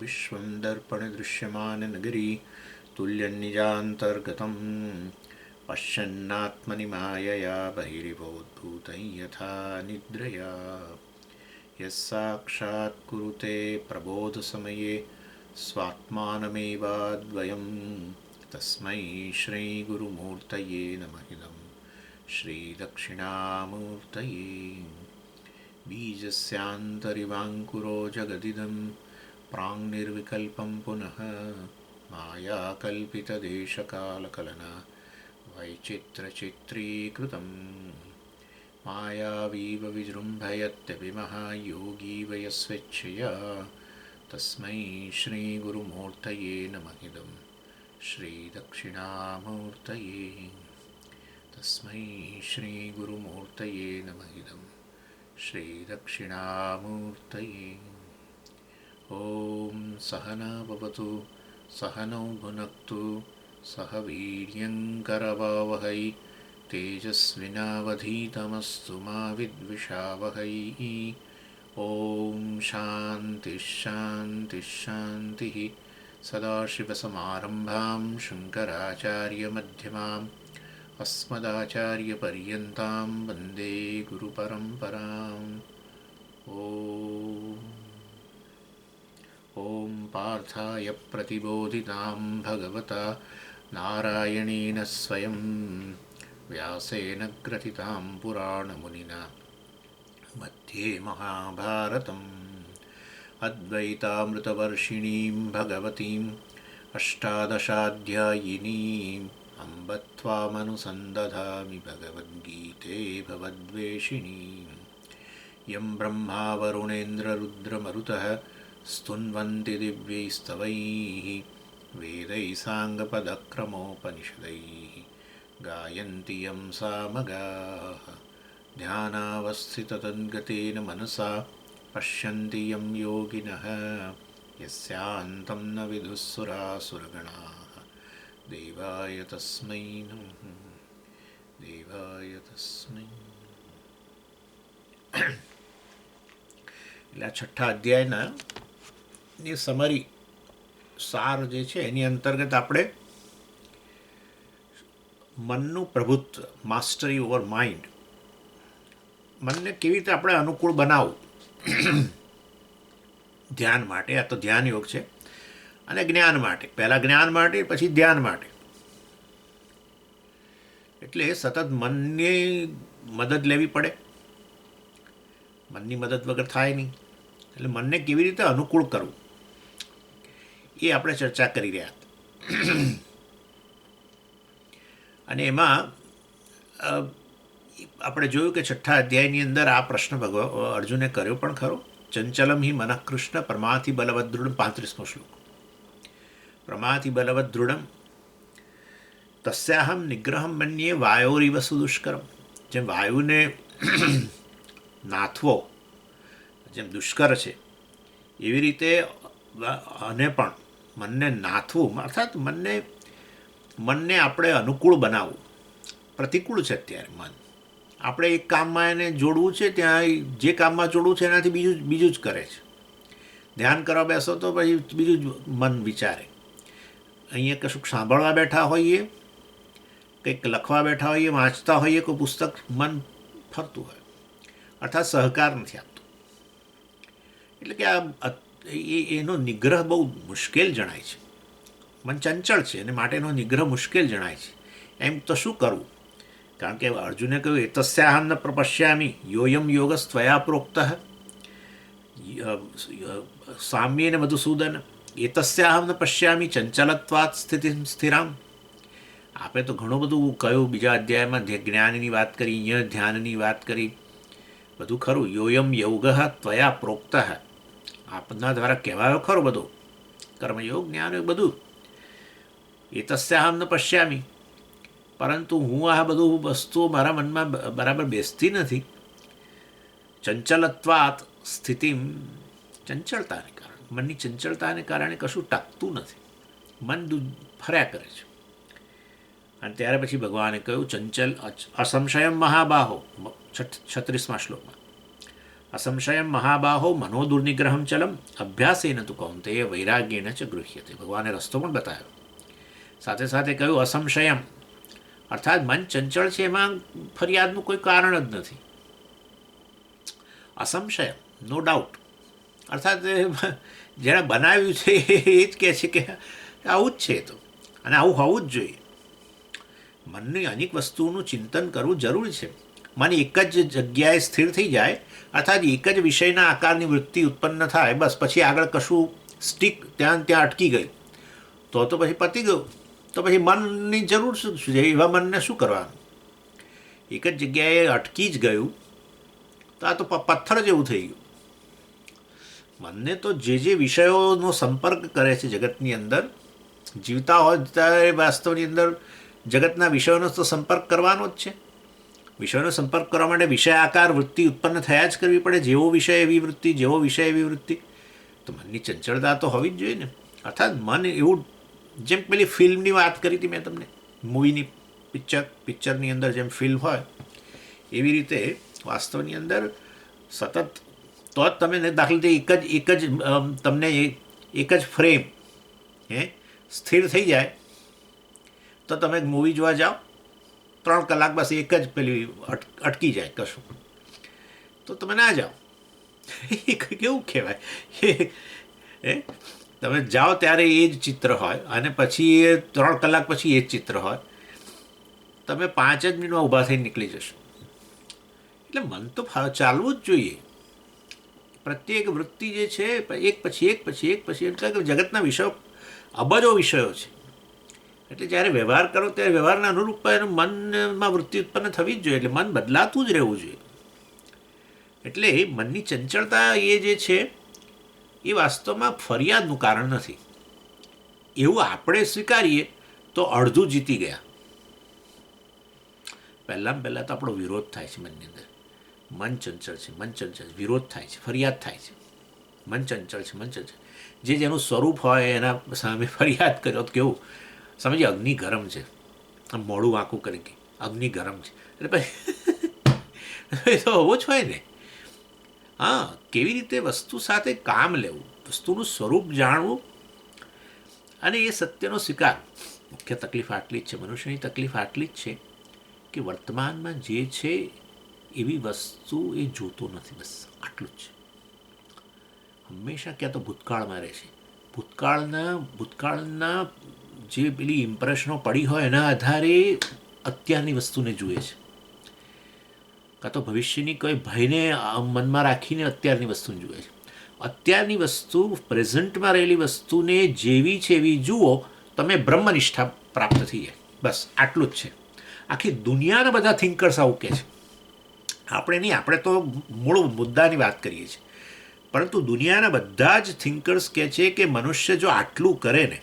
विश्वं दर्पणदृश्यमाननगरी तुल्यन्निजान्तर्गतं पश्यन्नात्मनि मायया बहिरिवोद्भूतं यथा निद्रया यस्साक्षात् कुरुते प्रबोधसमये स्वात्मानमेवाद्वयं तस्मै श्रीगुरुमूर्तये नमः इदं श्रीदक्षिणामूर्तये बीजस्यान्तरिवाङ्कुरो जगदिदं प्राङ्निर्विकल्पं पुनः मायाकल्पितदेशकालकलना वैचित्रचित्रीकृतं मायावीव विजृम्भयत्यभिमः योगी वयस्वेच्छया तस्मै श्रीगुरुमूर्तये नमः इदं श्रीदक्षिणामूर्तये तस्मै श्रीगुरुमूर्तये नमः इदं श्रीदक्षिणामूर्तये। ॐ सहना भवतु सहनौ भुनक्तु सह वीर्यङ्करवावहै तेजस्विनावधीतमस्तु मा विद्विषावहै। ॐ शान्तिः शान्तिः शान्तिः। सदाशिवसमारम्भां शङ्कराचार्यमध्यमाम् अस्मदाचार्यपर्यन्तां वन्दे गुरुपरम्पराम्। ॐ पार्थाय प्रतिबोधितां भगवता नारायणेन स्वयं व्यासेन ग्रथितां पुराणमुनिना मध्ये महाभारतम् अद्वैतामृतवर्षिणीं भगवतीम् अष्टादशाध्यायिनीम् अम्ब त्वामनुसन्दधामि भगवद्गीते भवद्वेषिणीम्। यं ब्रह्मा वरुणेन्द्ररुद्रमरुतः स्तुन्वन्ति दिव्यैस्तवैः वेदैः साङ्गपदक्रमोपनिषदैः गायन्ति यं सामगाः। ध्यानावस्थिततद्गतेन मनसा पश्यन्ति यं योगिनः यस्यान्तं न विदुःसुरासुरगणाः देवाय तस्मै नमः देवाय तस्मै। એટલે આ છઠ્ઠા અધ્યાયના ની સમરી સાર જે છે એની અંતર્ગત આપણે મનનું પ્રભુત્વ માસ્ટરી ઓવર માઇન્ડ મનને કેવી રીતે આપણે અનુકૂળ બનાવવું ધ્યાન માટે. આ તો ધ્યાન યોગ છે અને જ્ઞાન માટે. પહેલાં જ્ઞાન માટે પછી ધ્યાન માટે. એટલે સતત મનની મદદ લેવી પડે. મનની મદદ વગર થાય નહીં. એટલે મનને કેવી રીતે અનુકૂળ કરવું એ આપણે ચર્ચા કરી રહ્યા હતા. અને એમાં આપણે જોયું કે છઠ્ઠા અધ્યાયની અંદર આ પ્રશ્ન અર્જુને કર્યો પણ ખરો. ચંચલમ હિ મનઃ કૃષ્ણ પ્રમાથી બલવદ દૃઢમ 35મો શ્લોક. પ્રમાથી બલવદ દૃઢમ તસ્યાહમ નિગ્રહમ મન્યે વાયોરીવ સુદુષ્કરમ. જેમ વાયુને નાથવો જેમ દુષ્કર છે એવી રીતે અને પણ મનને નાથવું અર્થાત મનને આપણે અનુકૂળ બનાવવું. પ્રતિકૂળ છે અત્યારે મન. આપણે એક કામમાં એને જોડવું છે, ત્યાં જે કામમાં જોડવું છે એનાથી બીજું જ કરે છે. ધ્યાન કરવા બેસો તો પછી બીજું જ મન વિચારે. અહીંયા કશુંક સાંભળવા બેઠા હોઈએ, કંઈક લખવા બેઠા હોઈએ, વાંચતા હોઈએ, કોઈ પુસ્તક મન ફરતું હોય અર્થાત સહકાર નથી આપતું. એટલે કે એનો નિગ્રહ બહુ મુશ્કેલ જણાય છે. મન ચંચળ છે અને માટેનો નિગ્રહ મુશ્કેલ જણાય છે. એમ તો શું કરવું? કારણ કે અર્જુને કહ્યું એતસ્યાહમ ન પ્રપશ્યામી યોયમ યોગસ્ત્વયા પ્રોક્ત સામ્યેન મધુસૂદન એતસ્યાહમ ન પશ્યામી ચંચલત્વાત સ્થિતિ સ્થિરામ. આપણે તો ઘણું બધું કહ્યું. બીજા અધ્યાયમાં જ્ઞાનની વાત કરી, અહીંયા ધ્યાનની વાત કરી, બધું ખરું. યોયમ યોગ ત્વયા પ્રોક્ત આપના દ્વારા કહેવાયો ખરો બધો. કર્મયોગ જ્ઞાનયોગ બધું. એતસ્યાહમ ન પશ્યામી, પરંતુ હું આ બધું વસ્તુઓ મારા મનમાં બરાબર બેસતી નથી. ચંચલત્વાત સ્થિતિ, ચંચળતાને કારણે, મનની ચંચળતાને કારણે કશું ટકતું નથી. મન ફર્યા કરે છે. અને ત્યાર પછી ભગવાને કહ્યું ચંચલ અસંશયમ મહાબાહો 36મા શ્લોકમાં અસંશયમ મહાબાહો મનોદુર્નિગ્રહમ ચલમ અભ્યાસેન તુ કૌંતેય વૈરાગ્યેન ચ ગૃહ્યતે. ભગવાને રસ્તો પણ બતાવ્યો. સાથે સાથે કહ્યું અસંશયમ, અર્થાત મન ચંચળ છે એમાં ફરિયાદનું કોઈ કારણ જ નથી. અસંશયમ, નો ડાઉટ, અર્થાત જેણે બનાવ્યું છે એ જ કહે છે કે આવું જ છે તો, અને આવું હોવું જ જોઈએ. મનની અનેક વસ્તુઓનું ચિંતન કરવું જરૂરી છે. મન એક જ જગ્યાએ સ્થિર થઈ જાય, અર્થાત એક જ વિષયના આકારની વૃત્તિ ઉત્પન્ન થાય, બસ પછી આગળ કશું સ્ટીક ત્યાં અટકી ગઈ તો પછી પતી ગયું. તો પછી મનની જરૂર શું છે? એવા મનને શું કરવાનું? એક જ જગ્યાએ અટકી જ ગયું તો આ તો પથ્થર જેવું થઈ ગયું. મનને તો જે વિષયોનો સંપર્ક કરે છે જગતની અંદર, જીવતા હોય ત્યારે વાસ્તવની અંદર જગતના વિષયોનો તો સંપર્ક કરવાનો જ છે. વિષયનો સંપર્ક કરવા માટે વિષયાકાર વૃત્તિ ઉત્પન્ન થયા જ કરવી પડે. જેવો વિષય એવી વૃત્તિ, જેવો વિષય એવી વૃત્તિ. તો મનની ચંચળતા તો હોવી જ જોઈએ ને. અર્થાત મન એવું, જેમ પેલી ફિલ્મની વાત કરી હતી મેં તમને, મૂવીની પિક્ચરની અંદર જેમ ફિલ્મ હોય એવી રીતે વાસ્તવની અંદર સતત, તો જ તમે દાખલા તરીકે એક જ તમને એક જ ફ્રેમ સ્થિર થઈ જાય તો તમે મૂવી જોવા જાઓ, 3 કલાક બસ એક જ પેલી અટકી જાય કશું, તો તમે ના જાઓ. એ કેવું કહેવાય? તમે જાઓ ત્યારે એ જ ચિત્ર હોય અને પછી એ 3 કલાક પછી એ જ ચિત્ર હોય. તમે 5 જ મિનિટમાં ઊભા થઈને નીકળી જશો. એટલે મન તો ચાલવું જ જોઈએ. પ્રત્યેક વૃત્તિ જે છે એક પછી એક પછી એક પછી, એટલે કે જગતના વિષયો અબજો વિષયો છે. એટલે જ્યારે વ્યવહાર કરો ત્યારે વ્યવહારના અનુરૂપ એનું મનમાં વૃત્તિ ઉત્પન્ન થવી જ જોઈએ. એટલે મન બદલાતું જ રહેવું જોઈએ. એટલે મનની ચંચળતા એ જે છે એ વાસ્તવમાં ફરિયાદનું કારણ નથી. એવું આપણે સ્વીકારીએ તો અડધું જીતી ગયા. પહેલાં તો આપણો વિરોધ થાય છે મનની અંદર. મન ચંચળ છે, મન ચંચળ, વિરોધ થાય છે, ફરિયાદ થાય છે. મન ચંચળ છે, મન ચંચળ. જેનું સ્વરૂપ હોય એના સામે ફરિયાદ કરો તો કેવું સમજીએ, અગ્નિ ગરમ છે, આમ મોડું વાંકું કરી કે અગ્નિ ગરમ છે, એટલે પછી તો હોવો જ હોય ને. હા, કેવી રીતે વસ્તુ સાથે કામ લેવું, વસ્તુનું સ્વરૂપ જાણવું અને એ સત્યનો સ્વીકાર. મુખ્ય તકલીફ આટલી જ છે, મનુષ્યની તકલીફ આટલી જ છે કે વર્તમાનમાં જે છે એવી વસ્તુ એ જોતો નથી. બસ આટલું જ છે. હંમેશા ક્યાં તો ભૂતકાળમાં રહે છે. ભૂતકાળના જે પેલી ઇમ્પ્રેશનો પડી હોય એના આધારે અત્યારની વસ્તુને જુએ છે, કાં તો ભવિષ્યની કોઈ ભયને મનમાં રાખીને અત્યારની વસ્તુને જુએ છે. અત્યારની વસ્તુ, પ્રેઝન્ટમાં રહેલી વસ્તુને જેવી છે એવી જુઓ, તમે બ્રહ્મનિષ્ઠા પ્રાપ્ત થઈ જાય. બસ આટલું જ છે. આખી દુનિયાના બધા થિંકર્સ આવું કહે છે. આપણે નહીં, આપણે તો મૂળ મુદ્દાની વાત કરીએ છીએ, પરંતુ દુનિયાના બધા જ થિંકર્સ કહે છે કે મનુષ્ય જો આટલું કરે ને,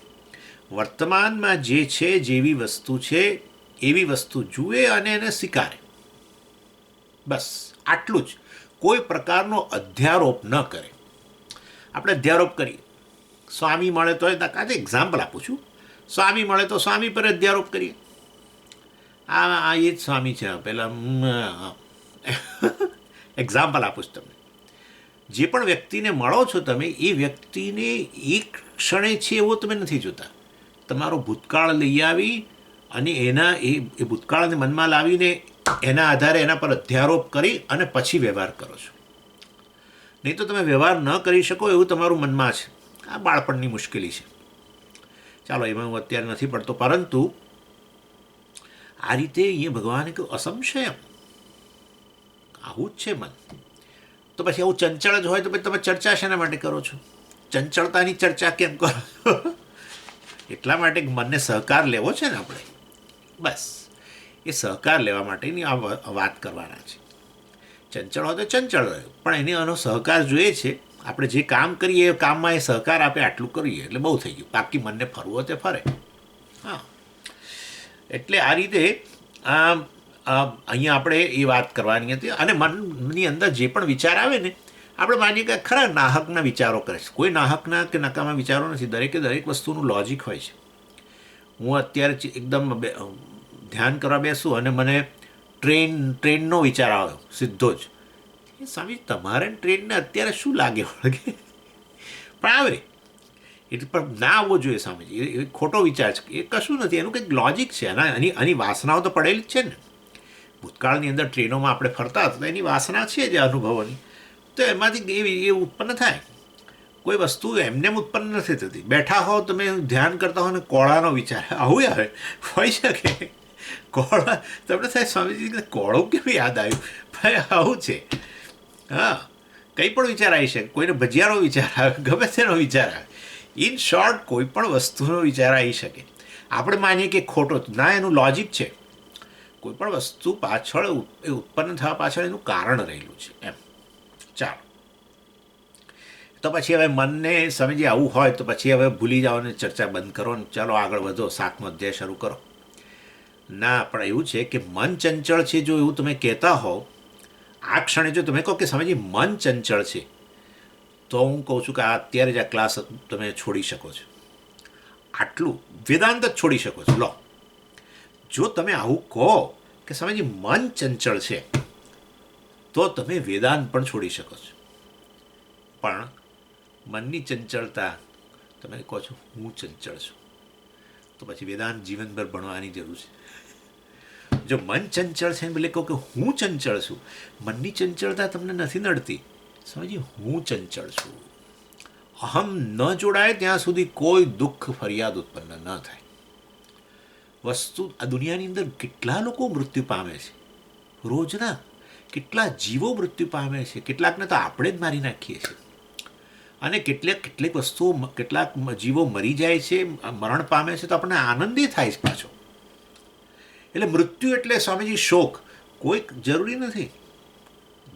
વર્તમાનમાં જે છે જેવી વસ્તુ છે એવી વસ્તુ જુએ અને એને સ્વીકારે, બસ આટલું જ. કોઈ પ્રકારનો અધ્યારોપ ન કરે. આપણે અધ્યારોપ કરીએ, સ્વામી મળે તો આજે એક્ઝામ્પલ આપું છું, સ્વામી મળે તો સ્વામી પર અધ્યારોપ કરીએ. આ એ જ સ્વામી છે, પેલા એક્ઝામ્પલ આપું છું તમને. જે પણ વ્યક્તિને મળો છો તમે, એ વ્યક્તિને એક ક્ષણે છે એવો તમે નથી જોતા. તમારો ભૂતકાળ લઈ આવી અને એ ભૂતકાળને મનમાં લાવીને એના આધારે એના પર અધ્યારોપ કરી અને પછી વ્યવહાર કરો છો. નહીં તો તમે વ્યવહાર ન કરી શકો એવું તમારું મનમાં છે. આ બાળપણની મુશ્કેલી છે. ચાલો, એમાં હું અત્યારે નથી પડતો, પરંતુ આ રીતે અહીંયા ભગવાને કહ્યું અસંશયમ, આવું જ છે મન. તો પછી આવું ચંચળ જ હોય તો પછી તમે ચર્ચા શેના માટે કરો છો? ચંચળતાની ચર્ચા કેમ કરો? એટલા માટે મનને સહકાર લેવો છે ને આપણે. બસ એ સહકાર લેવા માટેની આ વાત કરવાના છે. ચંચળ હોય તો ચંચળ રહ્યો, પણ એને આનો સહકાર જોઈએ છે. આપણે જે કામ કરીએ એ કામમાં એ સહકાર આપે, આટલું કરીએ એટલે બહુ થઈ ગયું. બાકી મનને ફરવું હોય તે ફરે. હા, એટલે આ રીતે અહીંયા આપણે એ વાત કરવાની હતી. અને મનની અંદર જે પણ વિચાર આવે ને, આપણે માનીએ કે ખરા નાહકના વિચારો કરે છે. કોઈ નાહકના કે નકામા વિચારો નથી. દરેક વસ્તુનું લોજિક હોય છે. હું અત્યારે એકદમ ધ્યાન કરવા બેસું અને મને ટ્રેનનો વિચાર આવ્યો સીધો જ, એ સ્વામી તમારે ટ્રેનને અત્યારે શું લાગે વળગે, પણ આવે એટલે પણ ના આવવો જોઈએ સ્વામીજી, એ ખોટો વિચાર છે, એ કશું નથી, એનું કંઈક લોજિક છે, આની વાસનાઓ તો પડેલી જ છે ને. ભૂતકાળની અંદર ટ્રેનોમાં આપણે ફરતા હતા એની વાસના છે જે અનુભવોની, તો એમાંથી એ ઉત્પન્ન થાય. કોઈ વસ્તુ એમને ઉત્પન્ન નથી થતી. બેઠા હો તમે ધ્યાન કરતા હો ને કોળાનો વિચાર આવું આવે, હોઈ શકે કોળા તમને થાય સ્વામીજી કોળો કેમ યાદ આવ્યું, ભાઈ આવું છે. હા, કંઈ પણ વિચાર આવી શકે, કોઈને ભજીયાનો વિચાર આવે, ગમે તેનો વિચાર આવે, ઇન શોર્ટ કોઈ પણ વસ્તુનો વિચાર આવી શકે. આપણે માનીએ કે ખોટો, ના એનું લોજિક છે. કોઈ પણ વસ્તુ પાછળ એ ઉત્પન્ન થવા પાછળ એનું કારણ રહેલું છે એમ. ચાલો, તો પછી હવે મનને સમજી આવું હોય તો પછી હવે ભૂલી જાઓ ને ચર્ચા બંધ કરો ને ચાલો આગળ વધો, 7મો અધ્યાય શરૂ કરો. ના, પણ એવું છે કે મન ચંચળ છે, જો એવું તમે કહેતા હો આ ક્ષણે, જો તમે કહો કે સમજી મન ચંચળ છે, તો હું કહું છું કે અત્યારે જ આ ક્લાસ તમે છોડી શકો છો, આટલું વેદાંત જ છોડી શકો છો. લો, જો તમે આવું કહો કે સમજી મન ચંચળ છે, તો તમે વેદાંત પણ છોડી શકો છો. પણ મનની ચંચળતા તમે કહો છો હું ચંચળ છું, તો પછી વેદાંત જીવનભર ભણવાની જરૂર છે. જો મન ચંચળ છે એટલે કહો કે હું ચંચળ છું, મનની ચંચળતા તમને નથી નડતી, સમજી હું ચંચળ છું. અહમ ન જોડાય ત્યાં સુધી કોઈ દુઃખ ફરિયાદ ઉત્પન્ન ન થાય. વસ્તુ આ દુનિયાની અંદર કેટલા લોકો મૃત્યુ પામે છે રોજના, કેટલા જીવો મૃત્યુ પામે છે, કેટલાકને તો આપણે જ મારી નાખીએ છીએ, અને કેટલીક વસ્તુઓ, કેટલાક જીવો મરી જાય છે, મરણ પામે છે, તો આપણને આનંદે થાય છે પાછો. એટલે મૃત્યુ એટલે સ્વામીજી શોક કોઈ જરૂરી નથી,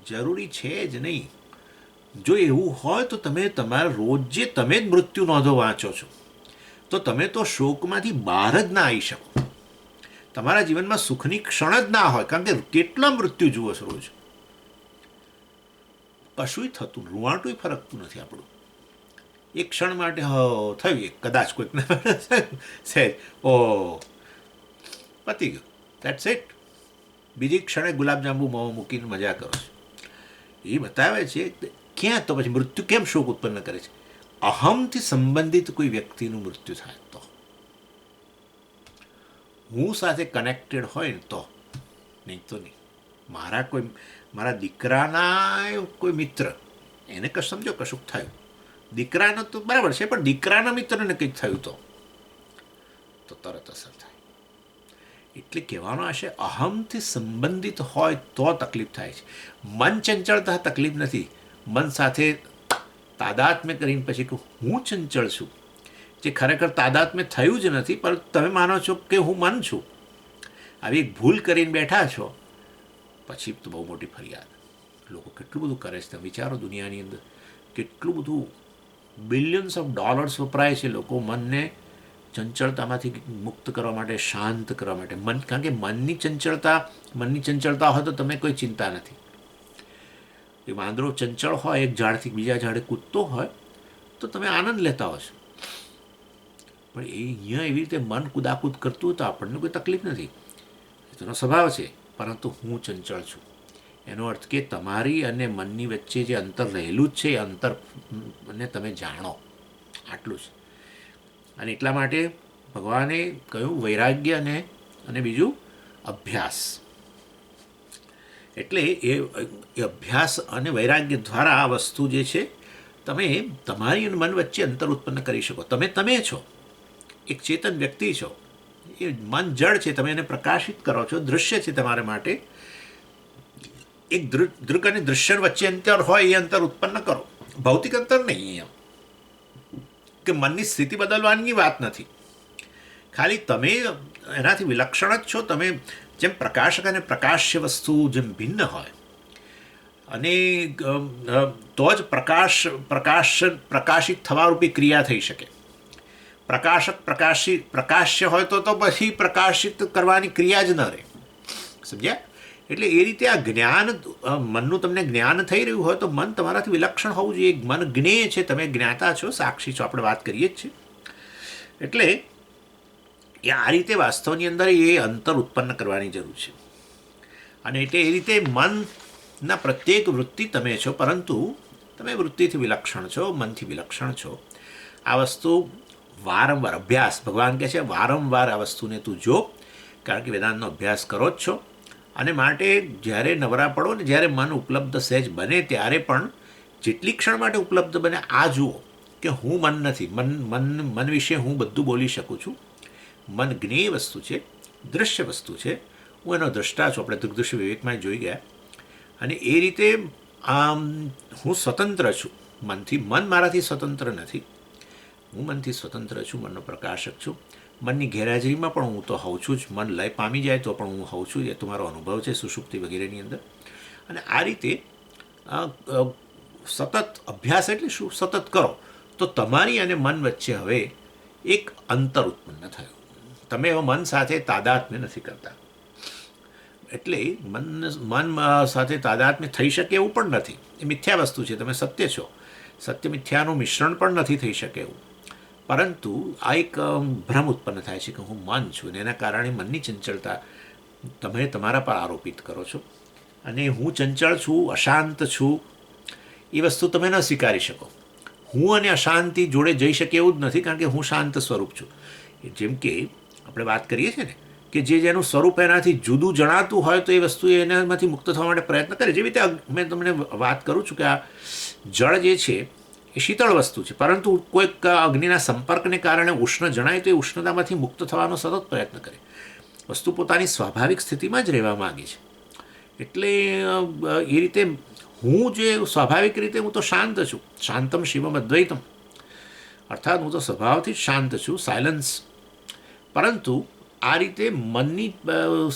જરૂરી છે જ નહીં. જો એવું હોય તો તમે તમારા રોજ જે તમે જ મૃત્યુ નોંધો વાંચો છો, તો તમે તો શોકમાંથી બહાર જ ના આવી શકો. તમારા જીવનમાં સુખની ક્ષણ જ ના હોય, કારણ કે કેટલા મૃત્યુ જુઓ છો રોજ. કશું થતું, રૂવાટું ફરકતું નથી આપણું. એક ક્ષણ માટે થયું, કદાચ કોઈકને છે ઓ પતી ગયું, દેટ્સ ઇટ. બીજી ક્ષણે ગુલાબજાંબુ મોં મૂકીને મજા કરો છો. એ બતાવે છે ક્યાં, તો પછી મૃત્યુ કેમ શોક ઉત્પન્ન કરે છે? અહમથી સંબંધિત કોઈ વ્યક્તિનું મૃત્યુ થાય તો, હું સાથે કનેક્ટેડ હોય ને તો, નહીં તો નહીં. મારા દીકરાના કોઈ મિત્ર, એને સમજો કશુંક થયું, દીકરાનો તો બરાબર છે, પણ દીકરાના મિત્રને કંઈક થયું તો તરત અસર થાય. એટલે કહેવાનો આશય અહમથી સંબંધિત હોય તો તકલીફ થાય છે. મન ચંચળતા તકલીફ નથી. મન સાથે તાદાત્મ્ય કરીને પછી કે હું ચંચળ છું, જે ખરેખર તાદાત્મ્ય થયું જ નથી, પરંતુ તમે માનો છો કે હું મન છું. આવી એક ભૂલ કરીને બેઠા છો, પછી તો બહુ મોટી ફરિયાદ. લોકો કેટલું બધું કરે છે, તમે વિચારો, દુનિયાની અંદર કેટલું બધું બિલિયન્સ ઓફ ડોલર્સ વપરાય છે લોકો મનને ચંચળતામાંથી મુક્ત કરવા માટે, શાંત કરવા માટે. કારણ કે મનની ચંચળતા હોય તો તમે કોઈ ચિંતા નથી. એ વાંદરો ચંચળ હોય, એક ઝાડથી બીજા ઝાડે કૂદતો હોય તો તમે આનંદ લેતા હો છો, પણ એ અહીંયા એવી રીતે મન કુદાકૂદ કરતું હોય તો આપણને કોઈ તકલીફ નથી, એ તેનો સ્વભાવ છે. પરંતુ હું ચંચળ છું, એનો અર્થ કે તમારી અને મનની વચ્ચે જે અંતર રહેલું જ છે, એ અંતરને તમે જાણો, આટલું જ. અને એટલા માટે ભગવાને કહ્યું વૈરાગ્ય અને બીજું અભ્યાસ. એટલે એ અભ્યાસ અને વૈરાગ્ય દ્વારા આ વસ્તુ જે છે, તમે તમારી અને મન વચ્ચે અંતર ઉત્પન્ન કરી શકો. તમે છો, એક ચેતન વ્યક્તિ છો, એ મન જળ છે, તમે એને પ્રકાશિત કરો છો, દૃશ્ય છે તમારા માટે. એક દૃક અને દૃશ્ય વચ્ચે અંતર હોય, એ અંતર ઉત્પન્ન કરો. ભૌતિક અંતર નહીં, એમ કે મનની સ્થિતિ બદલવાની વાત નથી, ખાલી તમે એનાથી વિલક્ષણ જ છો. તમે જેમ પ્રકાશક અને પ્રકાશ્ય વસ્તુ જેમ ભિન્ન હોય, અને તો જ પ્રકાશિત થવારૂપી ક્રિયા થઈ શકે. પ્રકાશ્ય હોય તો પછી પ્રકાશિત કરવાની ક્રિયા જ ન રહે. સમજ્યા? એટલે એ રીતે આ જ્ઞાન, મનનું તમને જ્ઞાન થઈ રહ્યું હોય તો મન તમારાથી વિલક્ષણ હોવું જોઈએ. મન જ્ઞેય છે, તમે જ્ઞાતા છો, સાક્ષી છો, આપણે વાત કરીએ જ છીએ. એટલે એ આ રીતે વાસ્તવની અંદર એ અંતર ઉત્પન્ન કરવાની જરૂર છે. અને એટલે એ રીતે મન ના પ્રત્યેક વૃત્તિ તમે છો, પરંતુ તમે વૃત્તિથી વિલક્ષણ છો, મનથી વિલક્ષણ છો. આ વસ્તુ વારંવાર અભ્યાસ, ભગવાન કહે છે વારંવાર આ વસ્તુને તું જો, કારણ કે વેદાંતનો અભ્યાસ કરો જ છો. અને માટે જ્યારે નવરા પડો ને જ્યારે મન ઉપલબ્ધ સહેજ બને ત્યારે પણ જેટલી ક્ષણ માટે ઉપલબ્ધ બને આ જુઓ કે હું મન નથી. મન વિશે હું બધું બોલી શકું છું. મન જ્ઞેય વસ્તુ છે, દૃશ્ય વસ્તુ છે, હું એનો દ્રષ્ટા છું. આપણે દૃગ્દૃશ્ય વિવેકમાં જોઈ ગયા. અને એ રીતે હું સ્વતંત્ર છું મનથી. મન મારાથી સ્વતંત્ર નથી. હું મનથી સ્વતંત્ર છું, મનનો પ્રકાશક છું. મનની ગેરહાજરીમાં પણ હું તો હોઉં છું જ. મન લય પામી જાય તો પણ હું હોઉં છું. એ તો મારો અનુભવ છે સુષુપ્તિ વગેરેની અંદર. અને આ રીતે સતત અભ્યાસ એટલે શું? સતત કરો તો તમારી અને મન વચ્ચે હવે એક અંતર ઉત્પન્ન થયું. તમે હવે મન સાથે તાદાત્મ્ય નથી કરતા. એટલે મન સાથે તાદાત્મ્ય થઈ શકે એવું પણ નથી. એ મિથ્યા વસ્તુ છે, તમે સત્ય છો. સત્ય મિથ્યાનું મિશ્રણ પણ નથી થઈ શકે એવું. પરંતુ આ એક ભ્રમ ઉત્પન્ન થાય છે કે હું મન છું, અને એના કારણે મનની ચંચળતા તમે તમારા પર આરોપિત કરો છો. અને હું ચંચળ છું, અશાંત છું, એ વસ્તુ તમે ન સ્વીકારી શકો. હું અને અશાંતિ જોડે જઈ શકે એવું જ નથી, કારણ કે હું શાંત સ્વરૂપ છું. જેમ કે આપણે વાત કરીએ છીએ ને કે જેનું સ્વરૂપ એનાથી જુદું જણાતું હોય તો એ વસ્તુ એનામાંથી મુક્ત થવા માટે પ્રયત્ન કરે. જેવી રીતે મેં તમને વાત કરું છું કે આ જળ જે છે એ શીતળ વસ્તુ છે, પરંતુ કોઈક અગ્નિના સંપર્કને કારણે ઉષ્ણ જણાય તો એ ઉષ્ણતામાંથી મુક્ત થવાનો સતત પ્રયત્ન કરે. વસ્તુ પોતાની સ્વાભાવિક સ્થિતિમાં જ રહેવા માગે છે. એટલે એ રીતે હું જે સ્વાભાવિક રીતે હું તો શાંત છું. શાંતમ શિવમ અદ્વૈતમ, અર્થાત હું તો સ્વભાવથી જ શાંત છું, સાયલન્સ. પરંતુ આ રીતે મનની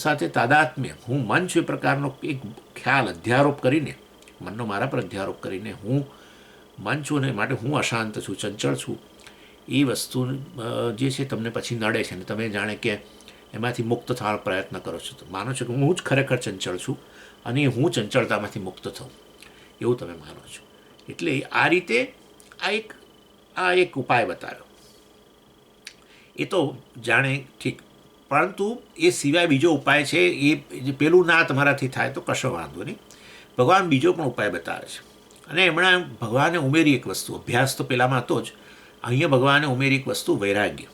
સાથે તાદાત્મ્ય, હું મન છું એ પ્રકારનો એક ખ્યાલ અધ્યારોપ કરીને, મનનો મારા પર અધ્યારોપ કરીને હું મન છું અને માટે હું અશાંત છું, ચંચળ છું, એ વસ્તુ જે છે તમને પછી નડે છે. અને તમે જાણે કે એમાંથી મુક્ત થવાનો પ્રયત્ન કરો છો. તો માનો છો કે હું જ ખરેખર ચંચળ છું અને હું ચંચળતામાંથી મુક્ત થઉં એવું તમે માનો છો. એટલે આ રીતે આ એક ઉપાય બતાવ્યો. એ તો જાણે ઠીક, પરંતુ એ સિવાય બીજો ઉપાય છે. એ પેલું ના તમારાથી થાય તો કશો વાંધો નહીં. ભગવાન બીજો પણ ઉપાય બતાવે છે. અને એમણે ભગવાને ઉમેરી એક વસ્તુ, અભ્યાસ તો પેલામાં હતો જ, અહીંયા ભગવાને ઉમેરી એક વસ્તુ વૈરાગ્ય.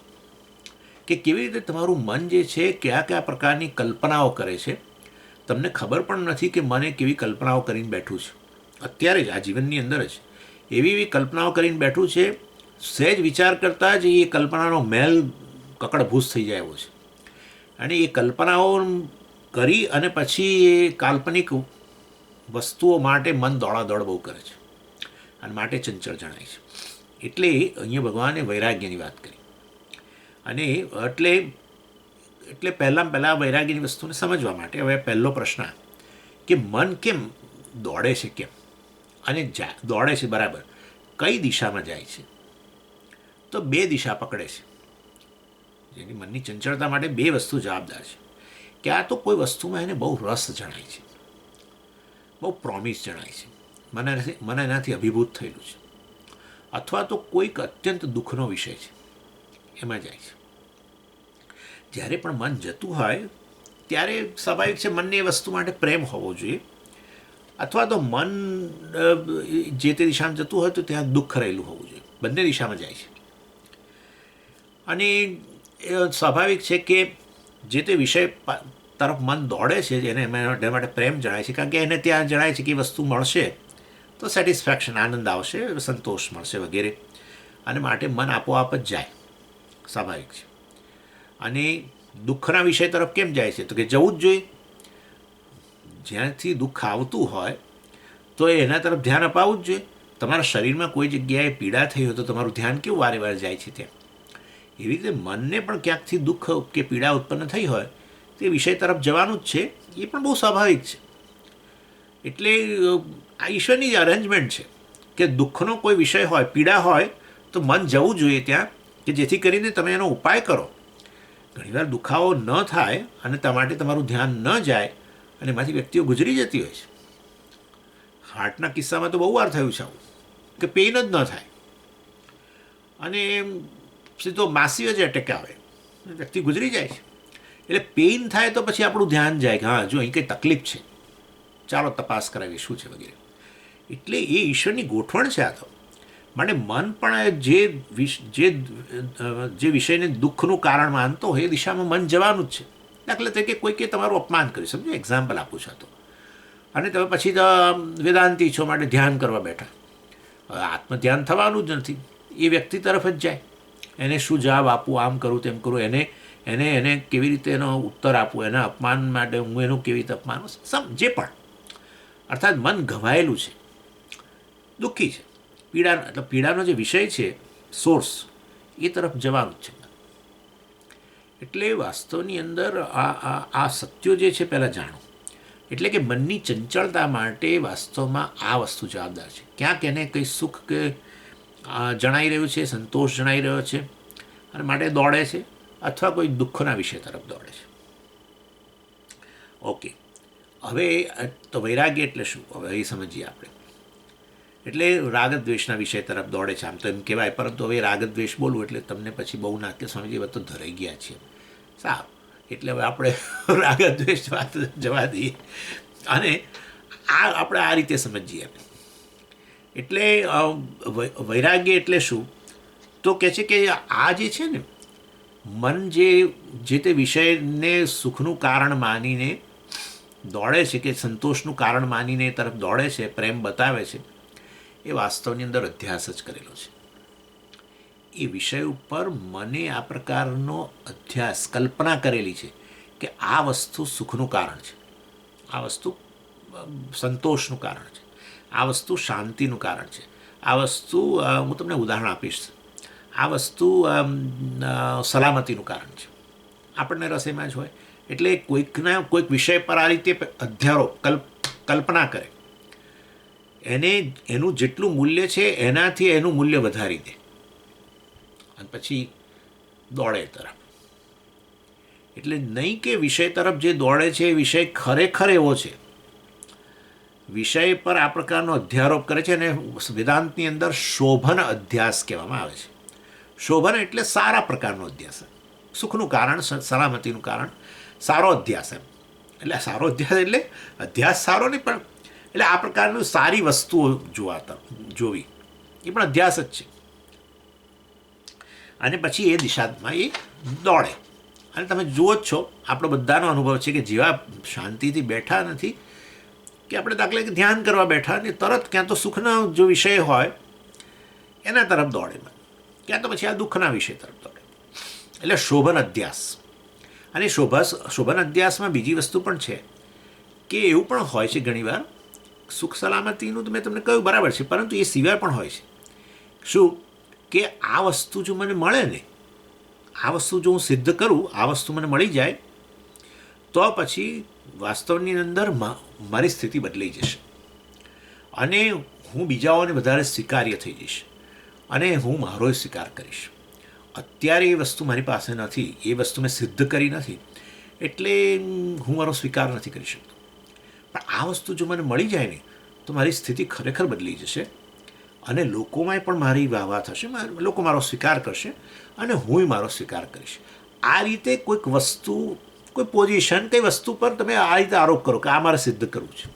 કે કેવી રીતે તમારું મન જે છે કયા કયા પ્રકારની કલ્પનાઓ કરે છે, તમને ખબર પણ નથી કે મને કેવી કલ્પનાઓ કરીને બેઠું છે. અત્યારે જ આ જીવનની અંદર જ એવી એવી કલ્પનાઓ કરીને બેઠું છે, સહેજ વિચાર કરતાં જ એ કલ્પનાનો મેલ કકડભૂસ થઈ જાય એવો છે. અને એ કલ્પનાઓ કરી અને પછી એ કાલ્પનિક વસ્તુઓ માટે મન દોડાદોડ બહુ કરે છે અને માટે ચંચળ જણાય છે. એટલે અહીંયા ભગવાને વૈરાગ્યની વાત કરી. અને એટલે પહેલાં વૈરાગ્યની વસ્તુને સમજવા માટે હવે પહેલો પ્રશ્ન કે મન કેમ દોડે છે, કેમ અને દોડે છે બરાબર, કઈ દિશામાં જાય છે? તો બે દિશા પકડે છે. જેની મનની ચંચળતા માટે બે વસ્તુ જવાબદાર છે. કે આ તો કોઈ વસ્તુમાં એને બહુ રસ જણાય છે, બહુ પ્રોમિસ જણાય છે, મને એનાથી અભિભૂત થયેલું છે, અથવા તો કોઈક અત્યંત દુઃખનો વિષય છે, એમાં જાય છે. જ્યારે પણ મન જતું હોય ત્યારે સ્વાભાવિક છે મનને એ વસ્તુ માટે પ્રેમ હોવો જોઈએ, અથવા તો મન જે તે દિશામાં જતું હોય તો ત્યાં દુઃખ રહેલું હોવું જોઈએ. બંને દિશામાં જાય છે. અને સ્વાભાવિક છે કે જે તે વિષય તરફ મન દોડે છે એને એના માટે પ્રેમ જણાય છે, કારણ કે એને ત્યાં જણાય છે કે એ વસ્તુ મળશે તો સેટિસ્ફેક્શન, આનંદ આવશે, સંતોષ મળશે વગેરે. અને માટે મન આપોઆપ જ જાય, સ્વાભાવિક છે. અને દુઃખના વિષય તરફ કેમ જાય છે? તો કે જવું જ જોઈએ. જ્યાંથી દુઃખ આવતું હોય તો એના તરફ ધ્યાન અપાવવું જ જોઈએ. તમારા શરીરમાં કોઈ જગ્યાએ પીડા થઈ હોય તો તમારું ધ્યાન કેવું વારે વારે જાય છે ત્યાં? એવી રીતે મનને પણ ક્યાંકથી દુઃખ કે પીડા ઉત્પન્ન થઈ હોય તે વિષય તરફ જવાનું જ છે. એ પણ બહુ સ્વાભાવિક છે. એટલે આ ઈશ્વરની જ અરેન્જમેન્ટ છે કે દુઃખનો કોઈ વિષય હોય, પીડા હોય તો મન જવું જોઈએ ત્યાં, કે જેથી કરીને તમે એનો ઉપાય કરો. ઘણીવાર દુખાવો ન થાય અને માટે તમારું ધ્યાન ન જાય અને એમાંથી વ્યક્તિઓ ગુજરી જતી હોય છે. હાર્ટના કિસ્સામાં તો બહુ વાર થયું છે આવું, કે પેઇન જ ન થાય અને સીધો માસિવ જ એટેક આવે, વ્યક્તિ ગુજરી જાય છે. એટલે પેઇન થાય તો પછી આપણું ધ્યાન જાય કે હા જો અહીં કંઈ તકલીફ છે. ચાલો તપાસ કરાવી શું છે વગેરે. એટલે એ ઈશ્વરની ગોઠવણ છે આ તો. માટે મન પણ જે વિષયને દુઃખનું કારણ માનતો હોય એ દિશામાં મન જવાનું જ છે. દાખલા તરીકે કોઈકે તમારું અપમાન કર્યું, સમજો એક્ઝામ્પલ આપું છું તો, અને તમે પછી તો વેદાંતી છો માટે ધ્યાન કરવા બેઠા. હવે આત્મધ્યાન થવાનું જ નથી, એ વ્યક્તિ તરફ જ જાય. એને શું જવાબ આપવું, આમ કરું તેમ કરું, એને કેવી રીતે એનો ઉત્તર આપવું, એના અપમાન માટે હું એનું કેવી રીતે અપમાન, જે પણ. અર્થાત મન ઘવાયેલું છે, દુઃખી છે, પીડાનો જે વિષય છે, સોર્સ, એ તરફ જવાનું જ છે. એટલે વાસ્તવની અંદર આ સત્યો જે છે પહેલાં જાણો. એટલે કે મનની ચંચળતા માટે વાસ્તવમાં આ વસ્તુ જવાબદાર છે. ક્યાંક એને કંઈ સુખ કે જણાઈ રહ્યું છે, સંતોષ જણાઈ રહ્યો છે અને માટે દોડે છે, અથવા કોઈ દુઃખના વિષય તરફ દોડે છે. ઓકે, હવે તો વૈરાગ્ય એટલે શું, હવે એ સમજીએ આપણે. એટલે રાગદ્વેષના વિષય તરફ દોડે છે, આમ તો એમ કહેવાય, પરંતુ હવે રાગદ્વેષ બોલવું એટલે તમને પછી બહુ ના કે સ્વામીજી હવે તો ધરાઈ ગયા છીએ. સારું, એટલે હવે આપણે રાગદ્વેષ વાત જવા દઈએ અને આપણે આ રીતે સમજીએ. એટલે વૈરાગ્ય એટલે શું, તો કહે છે કે આ જે છે ને મન જે તે વિષયને સુખનું કારણ માનીને દોડે છે, કે સંતોષનું કારણ માનીને એ તરફ દોડે છે, પ્રેમ બતાવે છે, એ વાસ્તવની અંદર અધ્યાસ જ કરેલો છે. એ વિષય ઉપર મને આ પ્રકારનો અધ્યાસ, કલ્પના કરેલી છે કે આ વસ્તુ સુખનું કારણ છે, આ વસ્તુ સંતોષનું કારણ છે, આ વસ્તુ શાંતિનું કારણ છે, આ વસ્તુ હું તમને ઉદાહરણ આપીશ, આ વસ્તુ સલામતીનું કારણ છે. આપણને રસ એમાં જ હોય. એટલે કોઈક વિષય પર આ રીતે અધ્યારોપ, કલ્પના કરે, એનું જેટલું મૂલ્ય છે એનાથી એનું મૂલ્ય વધારી દે અને પછી દોડે તરફ. એટલે નહીં કે વિષય તરફ જે દોડે છે એ વિષય ખરેખર એવો છે, વિષય પર આ પ્રકારનો અધ્યારોપ કરે છે, અને વેદાંતની અંદર શોભન અધ્યાસ કહેવામાં આવે છે. શોભન એટલે સારા પ્રકારનો અધ્યાસ, સુખનું કારણ, સલામતીનું કારણ, સારો અધ્યાસ. એમ એટલે સારો અધ્યાસ એટલે અધ્યાસ સારો નહીં, પણ એટલે આ પ્રકારની સારી વસ્તુઓ જોવી, એ પણ અધ્યાસ જ છે. અને પછી એ દિશામાં એ દોડે. અને તમે જુઓ જ છો, આપણો બધાનો અનુભવ છે કે જેવા શાંતિથી બેઠા નથી, કે આપણે દાખલા કે ધ્યાન કરવા બેઠા ને તરત ક્યાં તો સુખના જો વિષય હોય એના તરફ દોડે, ક્યાં તો પછી આ દુઃખના વિષય તરફ દોડે. એટલે શોભન અધ્યાસ. અને શોભન અધ્યાસમાં બીજી વસ્તુ પણ છે કે એવું પણ હોય છે ઘણીવાર, સુખ સલામતીનું તો મેં તમને કહ્યું બરાબર છે, પરંતુ એ સિવાય પણ હોય છે શું, કે આ વસ્તુ જો મને મળે ને, આ વસ્તુ જો હું સિદ્ધ કરું, આ વસ્તુ મને મળી જાય, તો પછી વાસ્તવની અંદર મારી સ્થિતિ બદલાઈ જશે અને હું બીજાઓને વધારે સ્વીકાર્ય થઈ જઈશ અને હું મારો સ્વીકાર કરીશ. અત્યારે એ વસ્તુ મારી પાસે નથી, એ વસ્તુ મેં સિદ્ધ કરી નથી, એટલે હું મારો સ્વીકાર નથી કરી શકતો. પણ આ વસ્તુ જો મને મળી જાય ને, તો મારી સ્થિતિ ખરેખર બદલી જશે અને લોકોમાં પણ મારી વાહ થશે, લોકો મારો સ્વીકાર કરશે અને હું મારો સ્વીકાર કરીશ. આ રીતે કોઈક વસ્તુ, કોઈ પોઝિશન, કઈ વસ્તુ પર તમે આ રીતે આરોપ કરો કે આ મારે સિદ્ધ કરવું છે,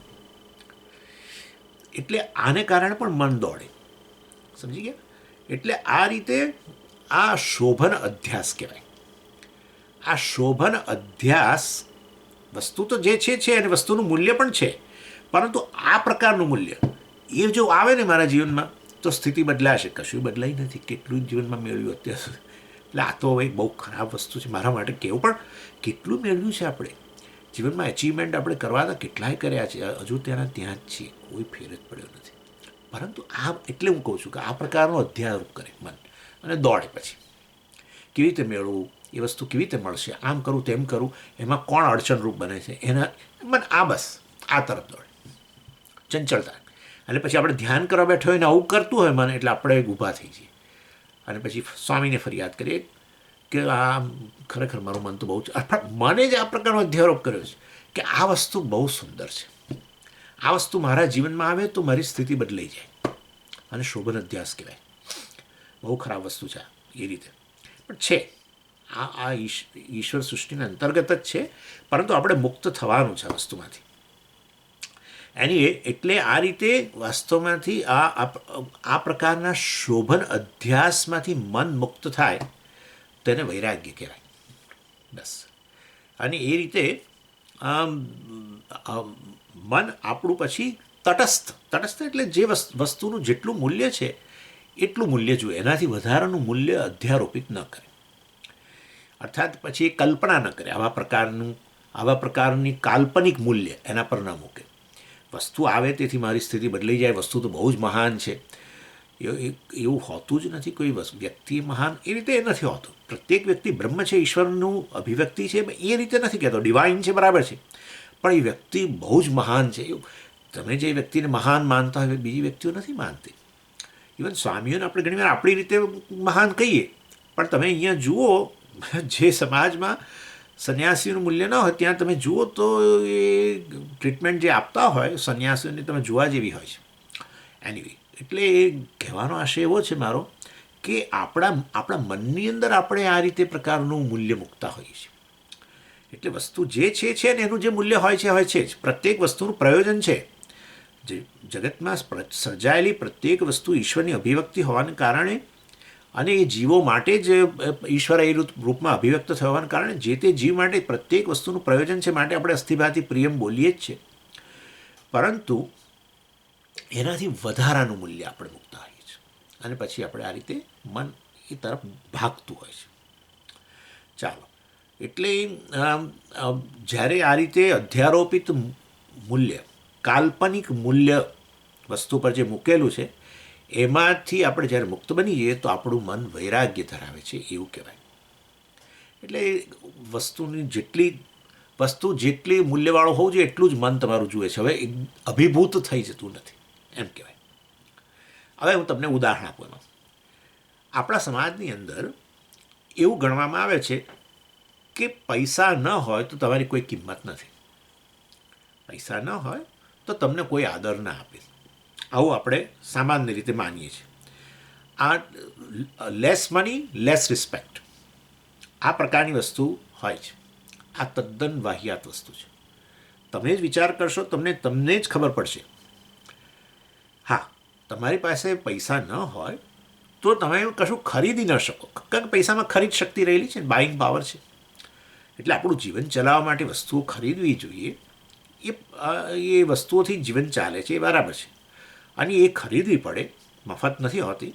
એટલે આને કારણે પણ મન દોડે. સમજી ગયા? એટલે આ રીતે આ શોભન અધ્યાસ કહેવાય. આ શોભન અધ્યાસ વસ્તુ તો જે છે અને વસ્તુનું મૂલ્ય પણ છે, પરંતુ આ પ્રકારનું મૂલ્ય એ જો આવે ને મારા જીવનમાં, તો સ્થિતિ બદલાશે. કશું બદલાઈ નથી, કેટલું જીવનમાં મેળવ્યું અત્યાર સુધી. એટલે આ તો હવે બહુ ખરાબ વસ્તુ છે મારા માટે કહેવું, પણ કેટલું મેળવ્યું છે આપણે જીવનમાં, એચિવમેન્ટ આપણે કરવાના કેટલાય કર્યા છે, હજુ ત્યાં જ છીએ, કોઈ ફેર જ પડ્યો નથી. પરંતુ આ એટલે હું કહું છું કે આ પ્રકારનો અધ્યારોપ કરે મન અને દોડે. પછી કેવી રીતે મેળવવું, એ વસ્તુ કેવી રીતે મળશે, આમ કરું તેમ કરું, એમાં કોણ અડચણરૂપ બને છે, એના મન બસ આ તરફ દોડે, ચંચળતા. એટલે પછી આપણે ધ્યાન કરવા બેઠો હોય ને આવું કરતું હોય મને, એટલે આપણે ઊભા થઈ જઈએ અને પછી સ્વામીને ફરિયાદ કરીએ કે આ ખરેખર મારું મન તો બહુ છે, અર્થાત મને જ આ પ્રકારનો અધ્યારોપ કર્યો છે કે આ વસ્તુ બહુ સુંદર છે, આ વસ્તુ મારા જીવનમાં આવે તો મારી સ્થિતિ બદલાઈ જાય, અને શોભન અધ્યાસ કહેવાય. બહુ ખરાબ વસ્તુ છે એ રીતે, પણ છે આ ઈશ્વર સૃષ્ટિના અંતર્ગત જ છે, પરંતુ આપણે મુક્ત થવાનું છે આ વસ્તુમાંથી. એનીવે એટલે આ રીતે વાસ્તવમાંથી આ પ્રકારના શોભન અધ્યાસમાંથી મન મુક્ત થાય તેને વૈરાગ્ય કહેવાય. બસ. અને એ રીતે મન આપણું પછી તટસ્થ એટલે જે વસ્તુનું જેટલું મૂલ્ય છે એટલું મૂલ્ય જોઈએ, એનાથી વધારાનું મૂલ્ય અધ્યારોપિત ન કરે. અર્થાત પછી એ કલ્પના ન કરે, આવા પ્રકારની કાલ્પનિક મૂલ્ય એના પર ન મૂકે. વસ્તુ આવે તેથી મારી સ્થિતિ બદલાઈ જાય, વસ્તુ તો બહુ જ મહાન છે એવું હોતું જ નથી. કોઈ વ્યક્તિ મહાન એ રીતે એ નથી હોતું. પ્રત્યેક વ્યક્તિ બ્રહ્મ છે, ઈશ્વરનું અભિવ્યક્તિ છે, એ રીતે નથી કહેતો. ડિવાઇન છે બરાબર છે, પણ એ વ્યક્તિ બહુ જ મહાન છે. તમે જે વ્યક્તિને મહાન માનતા હોય બીજી વ્યક્તિઓ નથી માનતી. ઇવન સ્વામીઓને આપણે ઘણીવાર આપણી રીતે મહાન કહીએ, પણ તમે અહીંયા જુઓ જે સમાજમાં સંન્યાસીનું મૂલ્ય ન હોય ત્યાં તમે જુઓ તો એ ટ્રીટમેન્ટ જે આપતા હોય સંન્યાસીઓને તમે જોવા જેવી હોય છે. એનીવે એટલે એ કહેવાનો આશય એવો છે મારો કે આપણા મનની અંદર આપણે આ રીતે પ્રકારનું મૂલ્ય મૂકતા હોઈએ છીએ. એટલે વસ્તુ જે છે ને એનું જે મૂલ્ય હોય છે જ. પ્રત્યેક વસ્તુનું પ્રયોજન છે. જે જગતમાં સર્જાયેલી પ્રત્યેક વસ્તુ ઈશ્વરની અભિવ્યક્તિ હોવાને કારણે અને એ જીવો માટે જ ઈશ્વર એ રૂપમાં અભિવ્યક્ત થવાના કારણે જે તે જીવ માટે પ્રત્યેક વસ્તુનું પ્રયોજન છે, માટે આપણે અસ્થિભાતિ પ્રિયમ બોલીએ જ છે. પરંતુ એનાથી વધારાનું મૂલ્ય આપણે મૂકતા હોઈએ છીએ અને પછી આપણે આ રીતે મન એ તરફ ભાગતું હોય છે. ચાલો, એટલે જ્યારે આ રીતે અધ્યારોપિત મૂલ્ય, કાલ્પનિક મૂલ્ય વસ્તુ પર જે મૂકેલું છે એમાંથી આપણે જ્યારે મુક્ત બની જઈએ તો આપણું મન વૈરાગ્ય ધરાવે છે એવું કહેવાય. એટલે વસ્તુ જેટલી મૂલ્યવાળો હોવું જોઈએ એટલું જ મન તમારું જુએ છે. હવે અભિભૂત થઈ જતું નથી એમ કહેવાય. હવે હું તમને ઉદાહરણ આપું એમાં. આપણા સમાજની અંદર એવું ગણવામાં આવે છે કે પૈસા ન હોય તો તમારી કોઈ કિંમત નથી. પૈસા ન હોય તો તમને કોઈ આદર ના આપે. આવું આપણે સામાન્ય રીતે માનીએ છીએ. આ લેસ મની લેસ રિસ્પેક્ટ આ પ્રકારની વસ્તુ હોય છે. આ તદ્દન વાહિયાત વસ્તુ છે. તમે જ વિચાર કરશો તમને જ ખબર પડશે. હા, તમારી પાસે પૈસા ન હોય તો તમે કશું ખરીદી ન શકો, કારણ કે પૈસામાં ખરીદ શક્તિ રહેલી છે, બાઇંગ પાવર છે. એટલે આપણું જીવન ચલાવવા માટે વસ્તુઓ ખરીદવી જોઈએ. એ વસ્તુઓથી જીવન ચાલે છે એ બરાબર છે, અને એ ખરીદવી પડે, મફત નથી હોતી.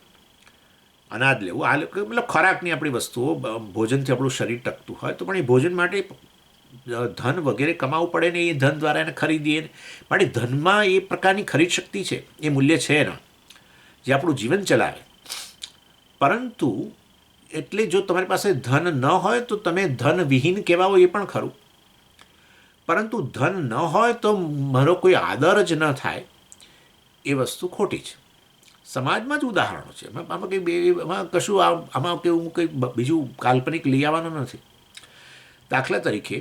અનાજ લેવું, આ મતલબ ખોરાકની આપણી વસ્તુઓ, ભોજનથી આપણું શરીર ટકતું હોય તો પણ એ ભોજન માટે ધન વગેરે કમાવવું પડે ને એ ધન દ્વારા એને ખરીદીએ. માટે ધનમાં એ પ્રકારની ખરીદ શક્તિ છે, એ મૂલ્ય છે એના જે આપણું જીવન ચલાવે. પરંતુ એટલે જો તમારી પાસે ધન ન હોય તો તમે ધન વિહીન કહેવાઓ એ પણ ખરું. પરંતુ ધન ન હોય તો મારો કોઈ આદર જ ન થાય એ વસ્તુ ખોટી છે. સમાજમાં જ ઉદાહરણો છે. આમાં કશું આમાં કેવું કંઈ બીજું કાલ્પનિક લઈ આવવાનું નથી. દાખલા તરીકે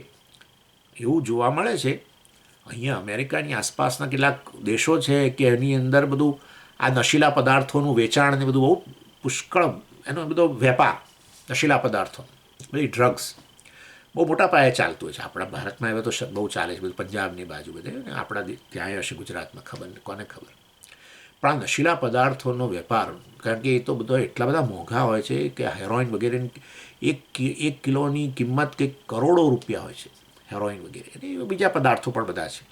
એવું જોવા મળે છે અહીંયા અમેરિકાની આસપાસના કેટલાક દેશો છે કે એની અંદર બધું આ નશીલા પદાર્થોનું વેચાણ ને બધું બહુ પુષ્કળ, એનો બધો વેપાર નશીલા પદાર્થો, બધી ડ્રગ્સ બહુ મોટા પાયે ચાલતું હોય છે. આપણા ભારતમાં હવે તો બહુ ચાલે છે, બધું પંજાબની બાજુ બધે, આપણા ત્યાં હશે ગુજરાતમાં, ખબર કોને ખબર. પણ આ નશીલા પદાર્થોનો વેપાર, કારણ કે એ તો બધો એટલા બધા મોંઘા હોય છે કે હેરોઇન વગેરેની એક કિલોની કિંમત કંઈક કરોડો રૂપિયા હોય છે, હેરોઇન વગેરે, અને બીજા પદાર્થો પણ બધા છે.